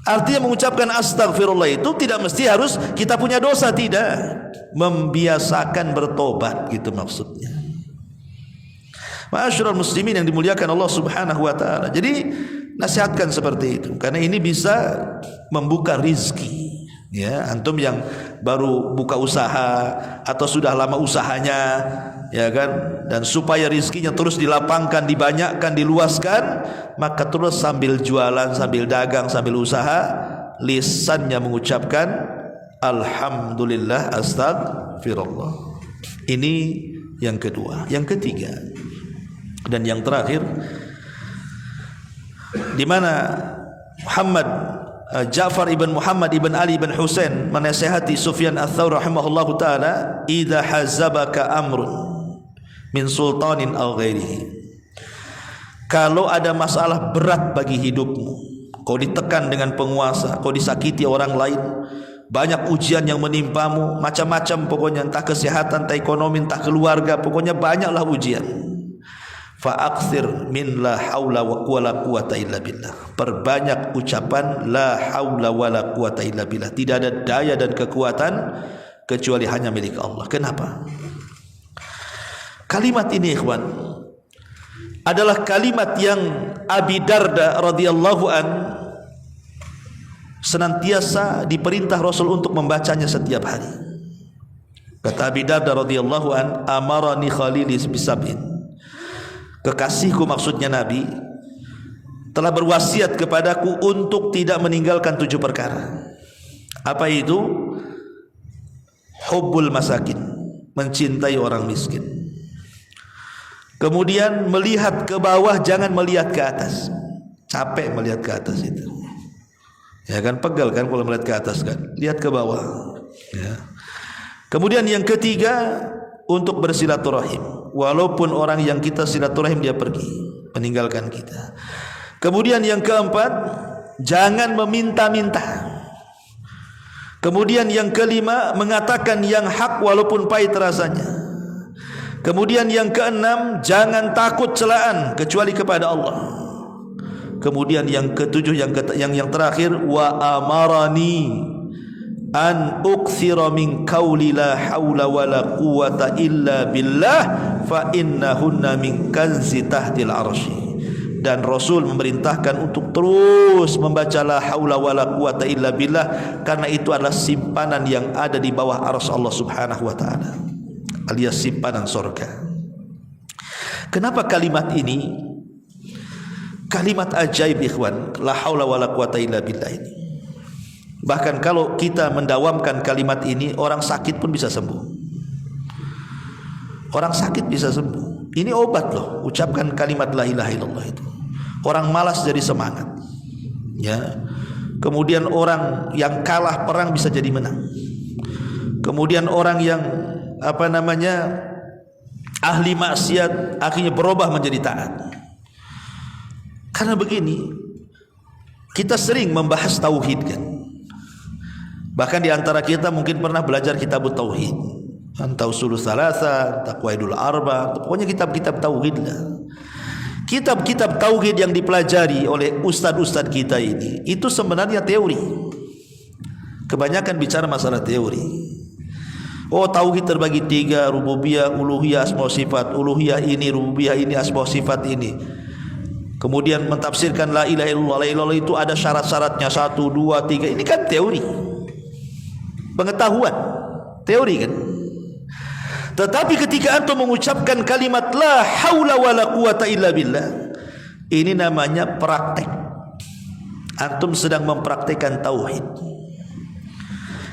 Artinya mengucapkan astagfirullah itu tidak mesti harus kita punya dosa, tidak. Membiasakan bertobat, gitu maksudnya. Ma'asyiral muslimin yang dimuliakan Allah Subhanahu wa taala. Jadi nasihatkan seperti itu, karena ini bisa membuka rizki. Ya, antum yang baru buka usaha atau sudah lama usahanya, ya kan, dan supaya rizkinya terus dilapangkan, dibanyakkan, diluaskan, maka terus sambil jualan, sambil dagang, sambil usaha, lisannya mengucapkan alhamdulillah astagfirullah. Ini yang kedua. Yang ketiga dan yang terakhir, di mana Ja'far ibn Muhammad ibn Ali ibn Husain menasihati Sufyan Ats-Tsauri rahimahullahu taala, idza hazabaka amrun min sultanin aw ghairihi. Kalau ada masalah berat bagi hidupmu, kau ditekan dengan penguasa, kau disakiti orang lain, banyak ujian yang menimpamu, macam-macam pokoknya, entah kesehatan, entah ekonomi, entah keluarga, pokoknya banyaklah ujian. Fa'akthir min la haula wala quwata illa billah. Perbanyak ucapan la haula wala quwata illa billah. Tidak ada daya dan kekuatan kecuali hanya milik Allah. Kenapa? Kalimat ini ikhwan adalah kalimat yang Abi Darda radhiyallahu an senantiasa diperintah Rasul untuk membacanya setiap hari. Kata Abi Darda radhiyallahu an, amarani khalili bisab'in. Kekasihku, maksudnya Nabi, telah berwasiat kepadaku untuk tidak meninggalkan 7 perkara. Apa itu? Hubbul masakin, mencintai orang miskin. Kemudian melihat ke bawah, jangan melihat ke atas. Capek melihat ke atas itu. Ya kan, pegal kan kalau melihat ke atas kan. Lihat ke bawah. Ya. Kemudian yang ketiga, untuk bersilaturahim, walaupun orang yang kita silaturahim dia pergi, meninggalkan kita. Kemudian yang keempat, jangan meminta-minta. Kemudian yang kelima, mengatakan yang hak walaupun pahit rasanya. Kemudian yang keenam, jangan takut celaan kecuali kepada Allah. Kemudian yang ketujuh, yang terakhir, wa amarani an ukthira min qawli la haula wala quwata illa billah fa innahunna min kanzi tahtil arsy. dan Rasul memerintahkan untuk terus membaca la haula wala quwata illa billah, karena itu adalah simpanan yang ada di bawah arsy Allah Subhanahu wa taala, alias simpanan surga. Kenapa kalimat ini kalimat ajaib ikhwan, la haula wala quwata illa billah ini? Bahkan kalau kita mendawamkan kalimat ini, orang sakit pun bisa sembuh. Orang sakit bisa sembuh. Ini obat loh, ucapkan kalimat la ilaha illallah itu. Orang malas jadi semangat. Ya. Kemudian orang yang kalah perang bisa jadi menang. Kemudian orang yang ahli maksiat akhirnya berubah menjadi taat. Karena begini, kita sering membahas tauhid kan. Bahkan di antara kita mungkin pernah belajar kitab tauhid, entah usul salasa, taqwaidul arba, pokoknya kitab-kitab tauhid lah. Kitab-kitab tauhid yang dipelajari oleh ustadz-ustadz kita ini itu sebenarnya teori. Kebanyakan bicara masalah teori. Oh, tauhid terbagi 3, rububiyah, uluhiyah, asma sifat. Uluhiyah ini, rububiyah ini, asma sifat ini. Kemudian mentafsirkan la ilaha illallah. La ilaha illallah itu ada syarat-syaratnya 1, 2, 3. Ini kan teori, pengetahuan, teori kan. Tetapi ketika antum mengucapkan kalimat la haula wala quwata illa billah, ini namanya praktek. Antum sedang mempraktekkan tauhid.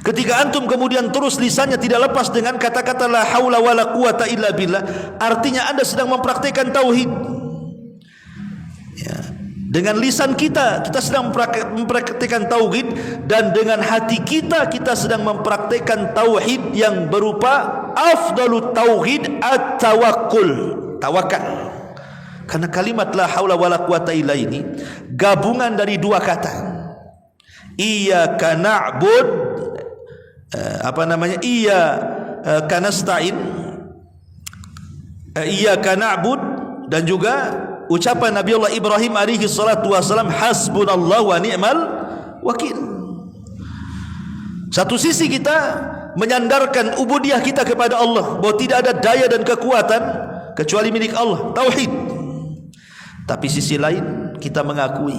Ketika antum kemudian terus lisannya tidak lepas dengan kata-kata la haula wala quwata illa billah, artinya anda sedang mempraktekkan tauhid. Ya. Dengan lisan kita sedang mempraktikkan tauhid, dan dengan hati kita sedang mempraktikkan tauhid yang berupa afdalut tauhid at-tawakkul, tawakal. Karena kalimat la haula wala quwata illa ini gabungan dari 2 kata. Iyyaka na'bud, iyyaka nasta'in, iyyaka na'bud, dan juga ucapan Nabi Allah Ibrahim alaihi salatu wasalam, hasbunallah wa ni'mal wakil. Satu sisi kita menyandarkan ubudiyah kita kepada Allah, bahwa tidak ada daya dan kekuatan kecuali milik Allah, tauhid. Tapi sisi lain kita mengakui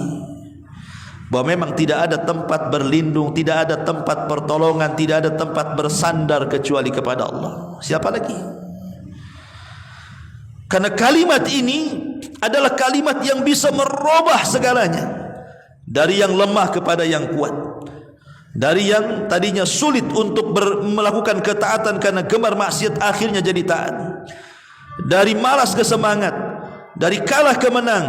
bahwa memang tidak ada tempat berlindung, tidak ada tempat pertolongan, tidak ada tempat bersandar kecuali kepada Allah. Siapa lagi? Karena kalimat ini adalah kalimat yang bisa merubah segalanya, dari yang lemah kepada yang kuat, dari yang tadinya sulit untuk melakukan ketaatan karena gemar maksiat akhirnya jadi taat, dari malas ke semangat, dari kalah ke menang,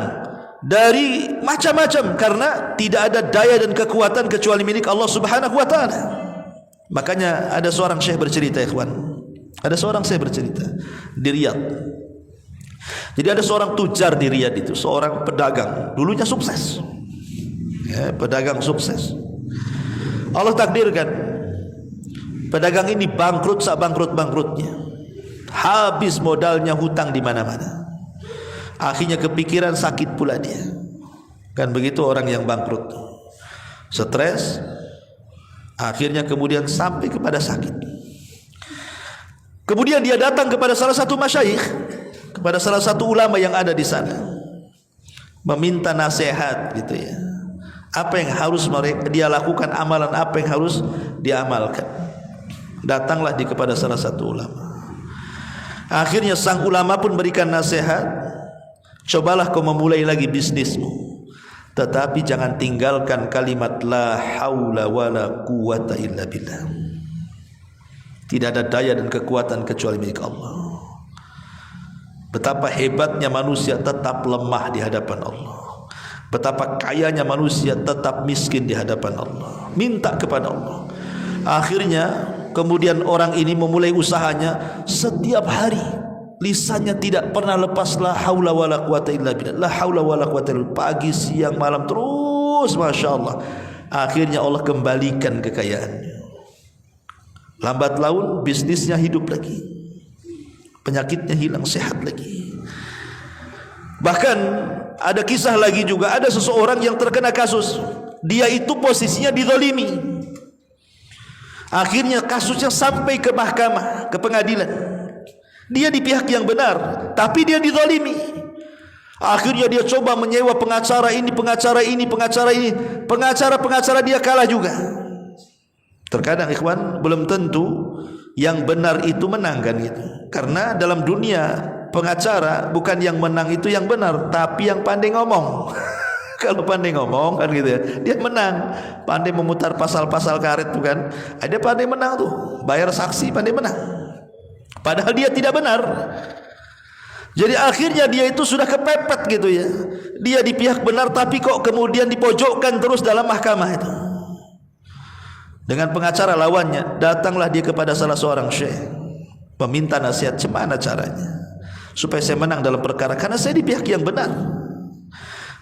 dari macam-macam, karena tidak ada daya dan kekuatan kecuali milik Allah Subhanahu wa taala. Makanya ada seorang syekh bercerita, ikhwan, ada seorang syekh bercerita di Riyadh. Jadi ada seorang tujar di Riyadh itu, seorang pedagang, dulunya sukses, ya, pedagang sukses. Allah takdirkan pedagang ini bangkrut, bangkrut-bangkrutnya, habis modalnya, hutang di mana-mana. Akhirnya kepikiran, sakit pula dia. Kan begitu orang yang bangkrut, stres, akhirnya kemudian sampai kepada sakit. Kemudian dia datang kepada salah satu masyayikh, kepada salah satu ulama yang ada di sana, meminta nasihat gitu ya. Apa yang harus dia lakukan, amalan apa yang harus dia amalkan. Datanglah dia kepada salah satu ulama. Akhirnya sang ulama pun berikan nasihat, cobalah kau memulai lagi bisnismu, tetapi jangan tinggalkan kalimat la haula wala quwata illa billah. Tidak ada daya dan kekuatan kecuali milik Allah. Betapa hebatnya manusia tetap lemah di hadapan Allah, betapa kayanya manusia tetap miskin di hadapan Allah. Minta kepada Allah. Akhirnya kemudian orang ini memulai usahanya. Setiap hari lisannya tidak pernah lepas la haula wala quwata illa billah, la haula wala quwata illa billah, pagi siang malam terus, masya Allah. Akhirnya Allah kembalikan kekayaannya. Lambat laun bisnisnya hidup lagi, penyakitnya hilang, sehat lagi. Bahkan ada kisah lagi juga, ada seseorang yang terkena kasus, dia itu posisinya dizalimi. Akhirnya kasusnya sampai ke mahkamah, ke pengadilan. Dia di pihak yang benar, tapi dia dizalimi. Akhirnya dia coba menyewa pengacara ini, pengacara ini, pengacara ini. Pengacara dia kalah juga. Terkadang ikhwan, belum tentu yang benar itu menang kan gitu. Karena dalam dunia pengacara bukan yang menang itu yang benar, tapi yang pandai ngomong. Kalau pandai ngomong kan gitu ya, dia menang. Pandai memutar pasal-pasal karet tuh kan, ada pandai menang tuh. Bayar saksi pandai menang. Padahal dia tidak benar. Jadi akhirnya dia itu sudah kepepet gitu ya. Dia di pihak benar tapi kok kemudian dipojokkan terus dalam mahkamah itu. Dengan pengacara lawannya, datanglah dia kepada salah seorang syekh, meminta nasihat, gimana caranya supaya saya menang dalam perkara, karena saya di pihak yang benar.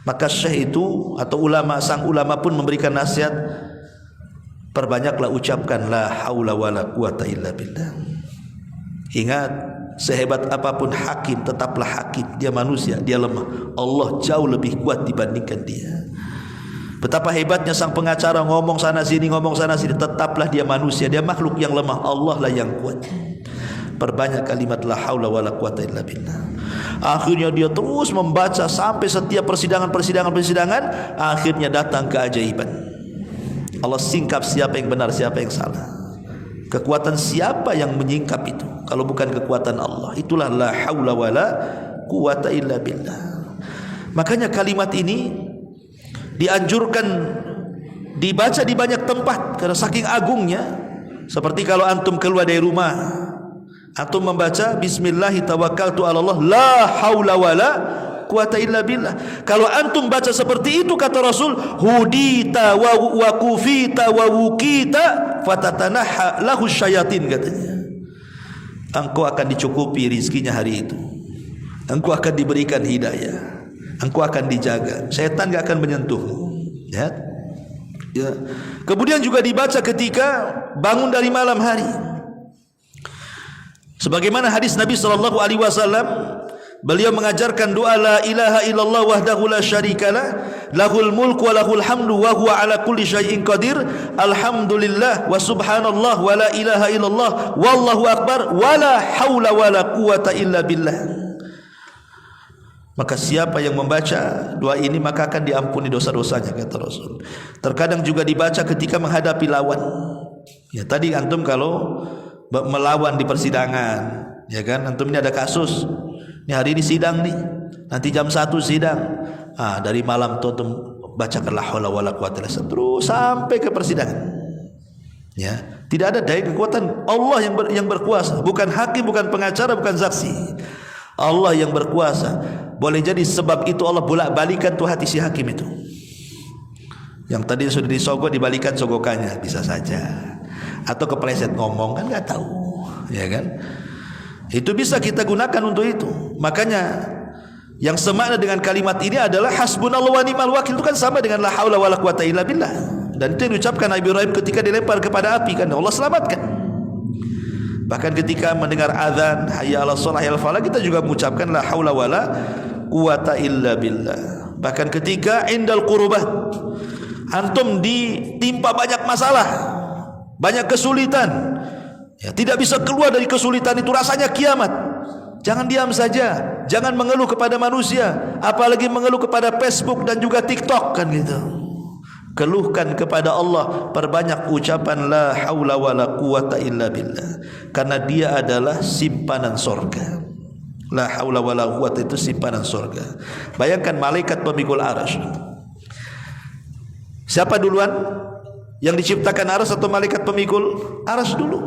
Maka syekh itu atau sang ulama pun memberikan nasihat, perbanyaklah ucapkan la haula wala quwata illa billah. Ingat, sehebat apapun hakim, tetaplah hakim. Dia manusia, dia lemah. Allah jauh lebih kuat dibandingkan dia. Betapa hebatnya sang pengacara, ngomong sana sini, tetaplah dia manusia, dia makhluk yang lemah. Allah lah yang kuat. Perbanyak kalimat la haula wala quwata illa billah. Akhirnya dia terus membaca sampai setiap persidangan, akhirnya datang keajaiban. Allah singkap siapa yang benar, siapa yang salah. Kekuatan siapa yang menyingkap itu kalau bukan kekuatan Allah? Itulah la haula wala quwata illa billah. Makanya kalimat ini dianjurkan dibaca di banyak tempat karena saking agungnya. Seperti kalau antum keluar dari rumah, antum membaca bismillahi tawakkaltu 'ala Allah la haula wala quwata illa billah. Kalau antum baca seperti itu, kata Rasul, hudita wa kufita wa wukita fatatanaha lahu syayatin, katanya. Engkau akan dicukupi rizkinya hari itu. Engkau akan diberikan hidayah. Engkau akan dijaga. Setan enggak akan menyentuhmu. Ya. Ya. Kemudian juga dibaca ketika bangun dari malam hari. Sebagaimana hadis Nabi sallallahu alaihi wasallam, beliau mengajarkan doa la ilaha illallah wahdahu la syarikalah lahul mulku wa lahul hamdu wa huwa ala kulli syai'in qadir alhamdulillah wa subhanallah wa la ilaha illallah wallahu akbar wa la haula wa la quwata illa billah. Maka siapa yang membaca doa ini maka akan diampuni dosa-dosanya, kata Rasul. Terkadang juga dibaca ketika menghadapi lawan. Ya, tadi antum kalau melawan di persidangan, ya kan, antum ini ada kasus. Ini hari ini sidang nih, nanti jam 1 sidang. Dari malam tuh bacakan la haula wala quwata illa billah terus sampai ke persidangan. Ya, tidak ada daya kekuatan Allah yang berkuasa, bukan hakim, bukan pengacara, bukan saksi. Allah yang berkuasa. Boleh jadi sebab itu Allah bolak-balikan tuh hati si hakim itu. Yang tadi sudah disogok dibalikan sogokannya, bisa saja. Atau kepleset ngomong, kan enggak tahu, ya kan? Itu bisa kita gunakan untuk itu. Makanya yang semakna dengan kalimat ini adalah hasbunallahu wa ni'mal wakil, itu kan sama dengan la haula wala quwata illa billah. Dan itu yang diucapkan Nabi Ibrahim ketika dilempar kepada api, kan Allah selamatkan. Bahkan ketika mendengar azan hayya 'alas shalah hayya 'alal falah, kita juga mengucapkan la haula wala quwata illa billah. Bahkan ketika indal qurubat, antum ditimpa banyak masalah, banyak kesulitan, ya, tidak bisa keluar dari kesulitan itu, rasanya kiamat. Jangan diam saja, jangan mengeluh kepada manusia, apalagi mengeluh kepada Facebook dan juga TikTok, kan gitu. Keluhkan kepada Allah, perbanyak ucapan la haula wala quwata illa billah, karena dia adalah simpanan surga. La haula wala quwata itu simpanan surga. Bayangkan malaikat pemikul arsy. Siapa duluan? Yang diciptakan arsy atau malaikat pemikul arsy dulu?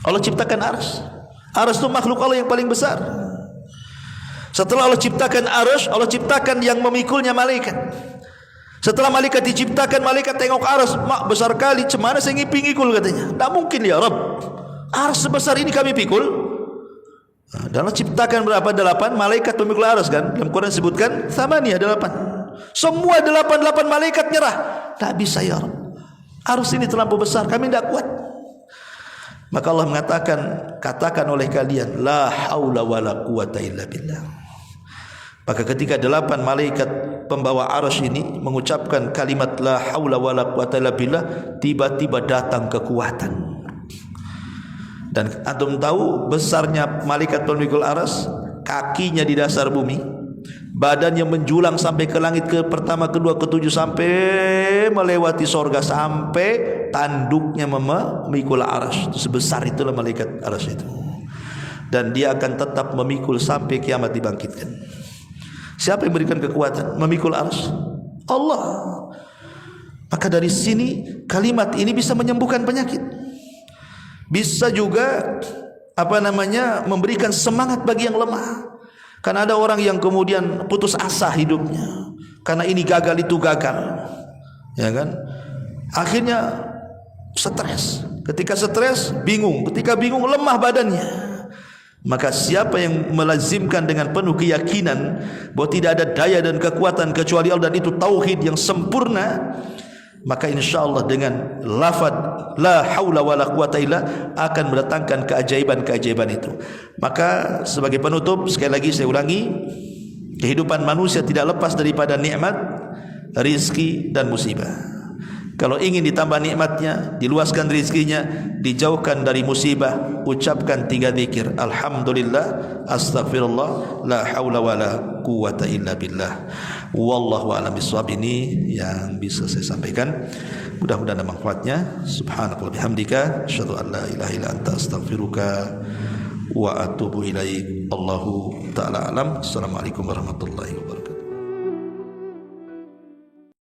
Allah ciptakan arsy. Arsy itu makhluk Allah yang paling besar. Setelah Allah ciptakan arsy, Allah ciptakan yang memikulnya malaikat. Setelah malaikat diciptakan, malaikat tengok arsy, mak besar kali, cemana saya ngiping-ngikul, katanya. Tak mungkin ya Rabb, arsy sebesar ini kami pikul. Dan Allah ciptakan berapa? 8 malaikat pemikul arsy, kan? Dalam Quran disebutkan thamaniyah, 8. Semua 8 malaikat nyerah. Tak bisa ya Rabb, arsy ini terlampau besar, kami tidak kuat. Maka Allah mengatakan, katakan oleh kalian la haula wala quwata illa billah. Maka ketika 8 malaikat pembawa arsy ini mengucapkan kalimat la haula wala quwata illa billah, tiba-tiba datang kekuatan. Dan antum tahu besarnya malaikat pemikul arsy, kakinya di dasar bumi, badannya menjulang sampai ke langit ke pertama, kedua, ketujuh, sampai melewati sorga, sampai tanduknya memikul arsy. Sebesar itulah malaikat arsy itu, dan dia akan tetap memikul sampai kiamat dibangkitkan. Siapa yang memberikan kekuatan memikul arsy? Allah. Maka dari sini kalimat ini bisa menyembuhkan penyakit, bisa juga memberikan semangat bagi yang lemah. Karena ada orang yang kemudian putus asa hidupnya karena ini gagal itu gagal, ya kan? Akhirnya stres. Ketika stres bingung, ketika bingung lemah badannya. Maka siapa yang melazimkan dengan penuh keyakinan bahwa tidak ada daya dan kekuatan kecuali Allah, dan itu tauhid yang sempurna, maka insyaallah dengan lafaz la haula wala quwata illa akan mendatangkan keajaiban-keajaiban itu. Maka sebagai penutup, sekali lagi saya ulangi, kehidupan manusia tidak lepas daripada nikmat, rizki dan musibah. Kalau ingin ditambah nikmatnya, diluaskan rizkinya, dijauhkan dari musibah, ucapkan 3 zikir. Alhamdulillah, astaghfirullah, la haula wala quwata illa billah. Wallahu a'lam bishawab. Ini yang bisa saya sampaikan. Mudah-mudahan ada manfaatnya. Subhanakallahumma bihamdika, asyhadu an la ilaha illa anta, astaghfiruka wa atubu ilaik. Allahu ta'ala alam. Assalamualaikum warahmatullahi wabarakatuh.